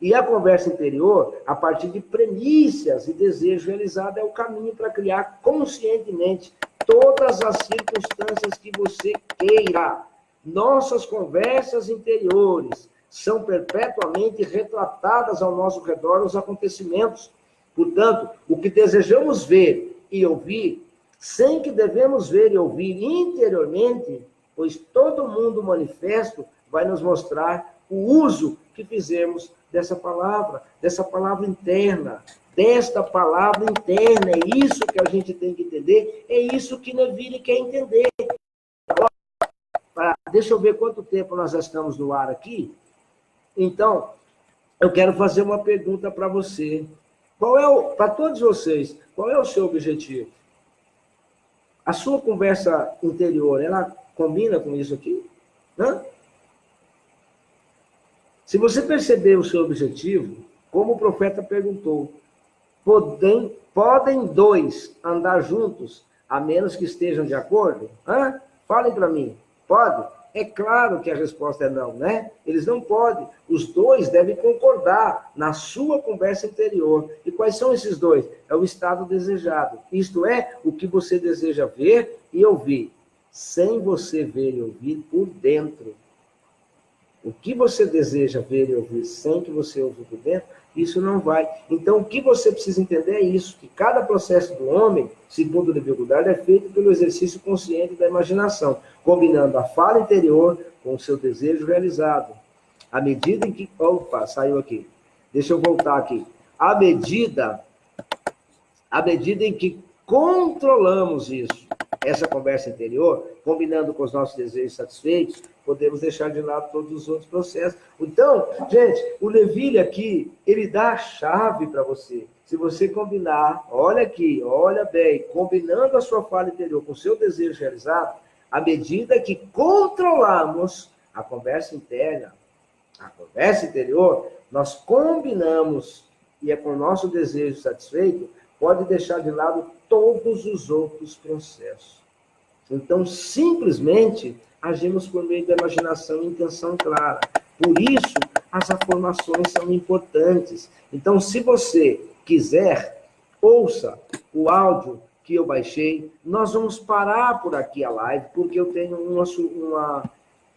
E a conversa interior, a partir de premissas e desejo realizado, é o caminho para criar conscientemente todas as circunstâncias que você queira. Nossas conversas interiores são perpetuamente retratadas ao nosso redor os acontecimentos. Portanto, o que desejamos ver e ouvir, sem que devemos ver e ouvir interiormente, pois todo mundo manifesto vai nos mostrar o uso que fizemos dessa palavra interna, desta palavra interna. É isso que a gente tem que entender, é isso que Neville quer entender. Deixa eu ver quanto tempo nós já estamos no ar aqui. Então, eu quero fazer uma pergunta para você. Para todos vocês, qual é o seu objetivo? A sua conversa interior, ela combina com isso aqui? Hã? Se você perceber o seu objetivo, como o profeta perguntou, podem dois andar juntos, a menos que estejam de acordo? Hã? Falem para mim. Pode? É claro que a resposta é não, né? Eles não podem. Os dois devem concordar na sua conversa interior. E quais são esses dois? É o estado desejado. Isto é, o que você deseja ver e ouvir, sem você ver e ouvir por dentro. O que você deseja ver e ouvir sem que você ouça por dentro, isso não vai. Então, o que você precisa entender é isso, que cada processo do homem, segundo o Neville Goddard, é feito pelo exercício consciente da imaginação, combinando a fala interior com o seu desejo realizado. À medida em que... Opa, saiu aqui. Deixa eu voltar aqui. À medida em que controlamos isso, essa conversa interior, combinando com os nossos desejos satisfeitos, podemos deixar de lado todos os outros processos. Então, gente, o Neville aqui, ele dá a chave para você. Se você combinar, olha aqui, olha bem, combinando a sua fala interior com o seu desejo realizado, à medida que controlamos a conversa interna, a conversa interior, nós combinamos, e é com o nosso desejo satisfeito, pode deixar de lado todos os outros processos. Então, simplesmente, agimos por meio da imaginação e intenção clara. Por isso, as afirmações são importantes. Então, se você quiser, ouça o áudio que eu baixei. Nós vamos parar por aqui a live, porque eu tenho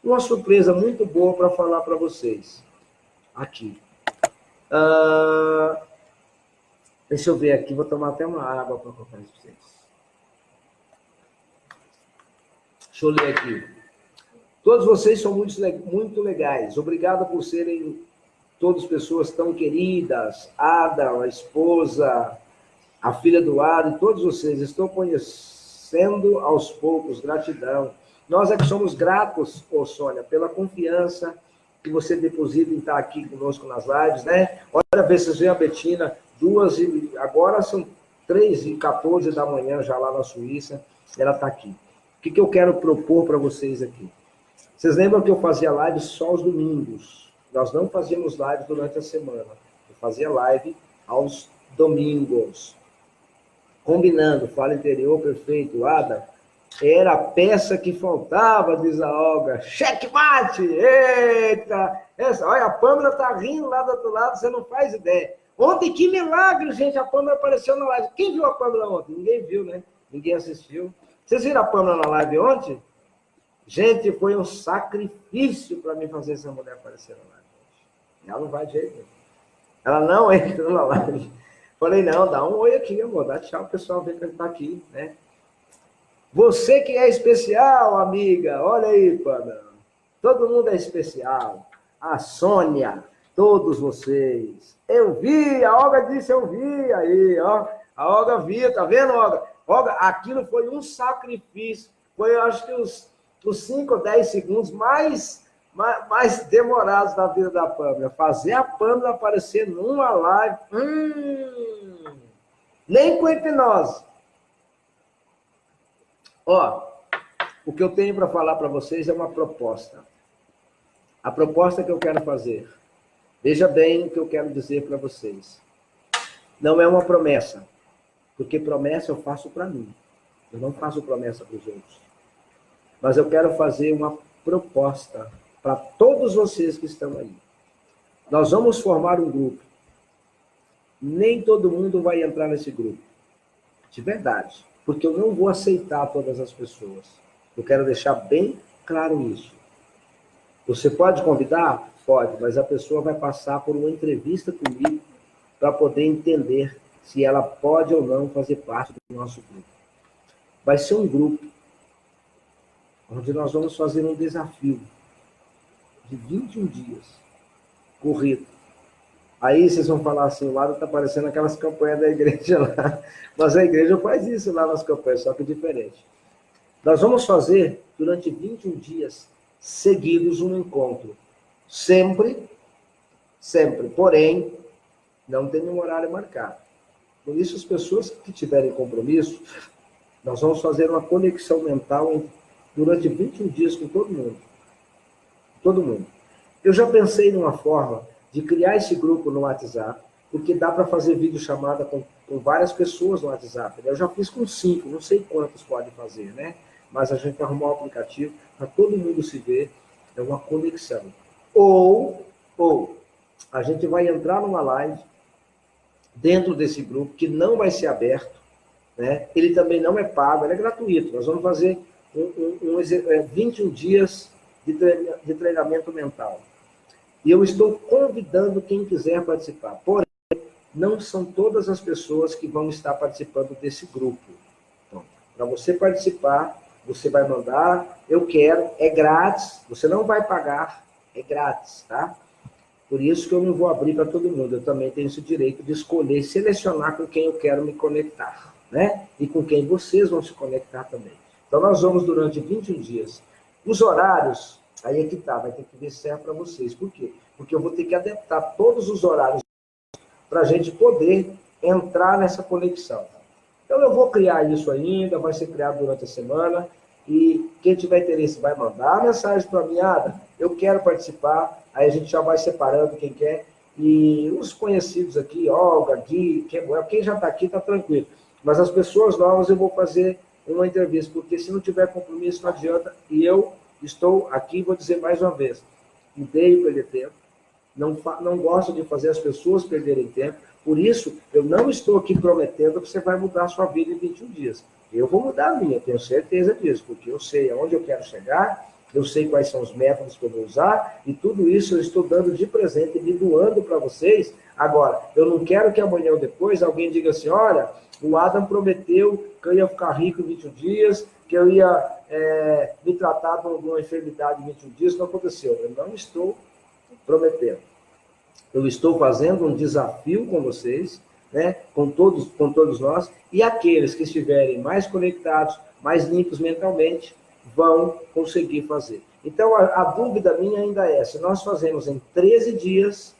uma surpresa muito boa para falar para vocês. Aqui. Deixa eu ver aqui, vou tomar até uma água para contar isso para vocês. Deixa eu ler aqui. Todos vocês são muito legais. Obrigado por serem todas pessoas tão queridas. Ada, a esposa, a filha do Ada, e todos vocês. Estou conhecendo aos poucos. Gratidão. Nós é que somos gratos, Sônia, pela confiança que você deposita em estar aqui conosco nas lives, né? Olha, ver se a Betina, agora são 3h14 da manhã, já lá na Suíça, ela está aqui. O que eu quero propor para vocês aqui? Vocês lembram que eu fazia live só aos domingos? Nós não fazíamos live durante a semana. Eu fazia live aos domingos. Combinando, fala interior, perfeito. Ada, era a peça que faltava, diz a Olga. Checkmate! Eita! Olha, a Pâmela tá rindo lá do outro lado, você não faz ideia. Ontem, que milagre, gente, a Pâmela apareceu na live. Quem viu a Pâmela ontem? Ninguém viu, né? Ninguém assistiu. Vocês viram a Pâmela na live ontem? Gente, foi um sacrifício para mim fazer essa mulher aparecer na live. Ela não vai de jeito nenhum. Ela não entra na live. Falei, não, dá um oi aqui, amor. Dá tchau, o pessoal vê que ele tá aqui, né? Você que é especial, amiga. Olha aí, Pâmela. Todo mundo é especial. A Sônia, todos vocês. Eu vi, a Olga disse eu vi. Aí, ó. A Olga viu, tá vendo, Olga? Olga, aquilo foi um sacrifício. Foi, eu acho que os 5 ou 10 segundos mais demorados da vida da Pâmela. Fazer a Pâmela aparecer numa live. Nem com hipnose. Ó, o que eu tenho para falar para vocês é uma proposta. A proposta que eu quero fazer. Veja bem o que eu quero dizer para vocês. Não é uma promessa. Porque promessa eu faço para mim. Eu não faço promessa para os outros. Mas eu quero fazer uma proposta para todos vocês que estão aí. Nós vamos formar um grupo. Nem todo mundo vai entrar nesse grupo. De verdade. Porque eu não vou aceitar todas as pessoas. Eu quero deixar bem claro isso. Você pode convidar? Pode, mas a pessoa vai passar por uma entrevista comigo para poder entender se ela pode ou não fazer parte do nosso grupo. Vai ser um grupo onde nós vamos fazer um desafio de 21 dias, corrido. Aí vocês vão falar assim, o Adam está parecendo aquelas campanhas da igreja lá. Mas a igreja faz isso lá nas campanhas, só que diferente. Nós vamos fazer, durante 21 dias seguidos, um encontro. Sempre, sempre. Porém, não tem um horário marcado. Por isso, as pessoas que tiverem compromisso, nós vamos fazer uma conexão mental durante 21 dias com todo mundo. Todo mundo. Eu já pensei numa forma de criar esse grupo no WhatsApp, porque dá para fazer videochamada com várias pessoas no WhatsApp. Eu já fiz com 5, não sei quantos podem fazer, né? Mas a gente arrumou um aplicativo para todo mundo se ver, é uma conexão. Ou a gente vai entrar numa live dentro desse grupo, que não vai ser aberto, né? Ele também não é pago, ele é gratuito. Nós vamos fazer 21 dias de treinamento mental. E eu estou convidando quem quiser participar. Porém, não são todas as pessoas que vão estar participando desse grupo. Então, para você participar, você vai mandar, eu quero, é grátis, você não vai pagar, é grátis, tá? Por isso que eu não vou abrir para todo mundo, eu também tenho esse direito de escolher, selecionar com quem eu quero me conectar, né? E com quem vocês vão se conectar também. Então, nós vamos durante 21 dias. Os horários, aí é que tá, vai ter que ver certo para vocês. Por quê? Porque eu vou ter que adaptar todos os horários para a gente poder entrar nessa conexão. Então, eu vou criar isso ainda, vai ser criado durante a semana, e quem tiver interesse vai mandar mensagem para mim, Ada, eu quero participar, aí a gente já vai separando quem quer, e os conhecidos aqui, Olga, Gui, quem já está aqui está tranquilo, mas as pessoas novas eu vou fazer uma entrevista, porque se não tiver compromisso não adianta, e eu estou aqui, vou dizer mais uma vez, odeio perder tempo, não gosto de fazer as pessoas perderem tempo, por isso eu não estou aqui prometendo que você vai mudar a sua vida em 21 dias. Eu vou mudar a minha, tenho certeza disso, porque eu sei aonde eu quero chegar, eu sei quais são os métodos que eu vou usar, e tudo isso eu estou dando de presente, me doando para vocês. Agora, eu não quero que amanhã ou depois alguém diga assim, olha, o Adam prometeu que eu ia ficar rico em 21 dias, que eu ia me tratar de uma enfermidade em 21 dias, não aconteceu. Eu não estou prometendo. Eu estou fazendo um desafio com vocês, né, com todos nós, e aqueles que estiverem mais conectados, mais limpos mentalmente, vão conseguir fazer. Então, a dúvida minha ainda é, se nós fazemos em 13 dias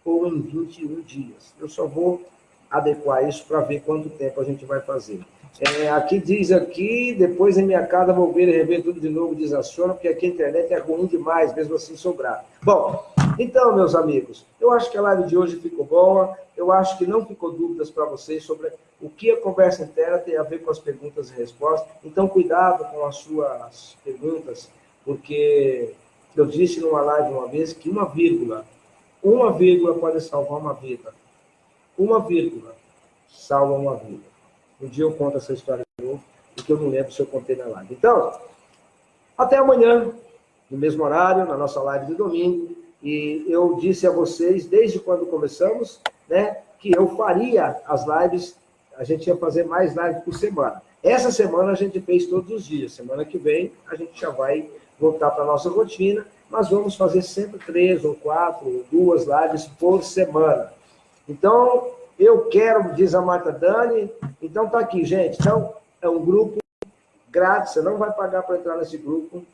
ou em 21 dias. Eu só vou adequar isso para ver quanto tempo a gente vai fazer. Aqui diz aqui, depois em minha casa vou ver e rever tudo de novo, desaciona, porque aqui a internet é ruim demais, mesmo assim sobrar. Bom, então, meus amigos, eu acho que a live de hoje ficou boa, eu acho que não ficou dúvidas para vocês sobre o que a conversa interna tem a ver com as perguntas e respostas, então cuidado com as suas perguntas, porque eu disse numa live uma vez que uma vírgula pode salvar uma vida. Uma vírgula salva uma vida. Um dia eu conto essa história de novo, porque eu não lembro se eu contei na live. Então, até amanhã, no mesmo horário, na nossa live de domingo. E eu disse a vocês, desde quando começamos, né, que eu faria as lives, a gente ia fazer mais lives por semana. Essa semana a gente fez todos os dias. Semana que vem a gente já vai voltar para a nossa rotina, mas vamos fazer sempre 3 ou 4 ou 2 lives por semana. Então, eu quero, diz a Marta Dani, então tá aqui, gente. Então, é um grupo grátis, você não vai pagar para entrar nesse grupo,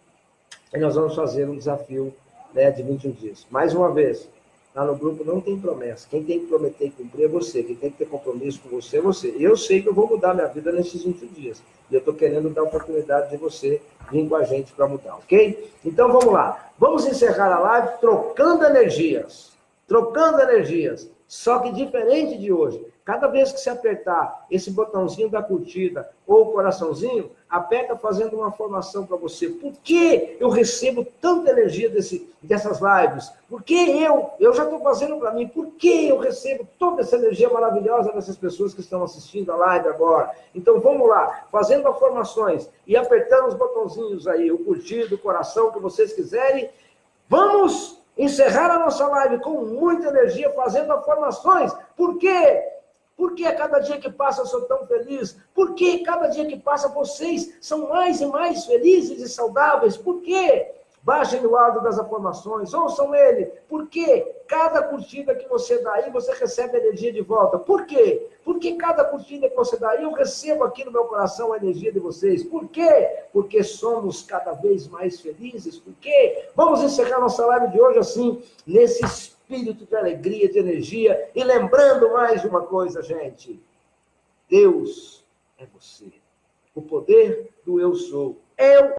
e nós vamos fazer um desafio, né, de 21 dias. Mais uma vez, lá no grupo não tem promessa. Quem tem que prometer e cumprir é você. Quem tem que ter compromisso com você é você. Eu sei que eu vou mudar minha vida nesses 21 dias. E eu estou querendo dar a oportunidade de você vir com a gente para mudar, ok? Então, vamos lá. Vamos encerrar a live trocando energias. Trocando energias. Só que diferente de hoje. Cada vez que você apertar esse botãozinho da curtida ou o coraçãozinho, aperta fazendo uma formação para você. Por que eu recebo tanta energia dessas lives? Por que eu já estou fazendo para mim, por que eu recebo toda essa energia maravilhosa dessas pessoas que estão assistindo a live agora? Então vamos lá, fazendo as formações e apertando os botãozinhos aí, o curtido, o coração, o que vocês quiserem. Vamos encerrar a nossa live com muita energia, fazendo afirmações. Por quê? Por que a cada dia que passa eu sou tão feliz? Por que cada dia que passa vocês são mais e mais felizes e saudáveis? Por quê? Baixem o áudio das afirmações, ouçam ele. Por quê? cada curtida que você dá aí, você recebe energia de volta. Por quê? Porque cada curtida que você dá aí, eu recebo aqui no meu coração a energia de vocês. Por quê? Porque somos cada vez mais felizes. Por quê? Vamos encerrar nossa live de hoje assim, nesse espírito de alegria, de energia. E lembrando mais uma coisa, gente. Deus é você. O poder do eu sou. Eu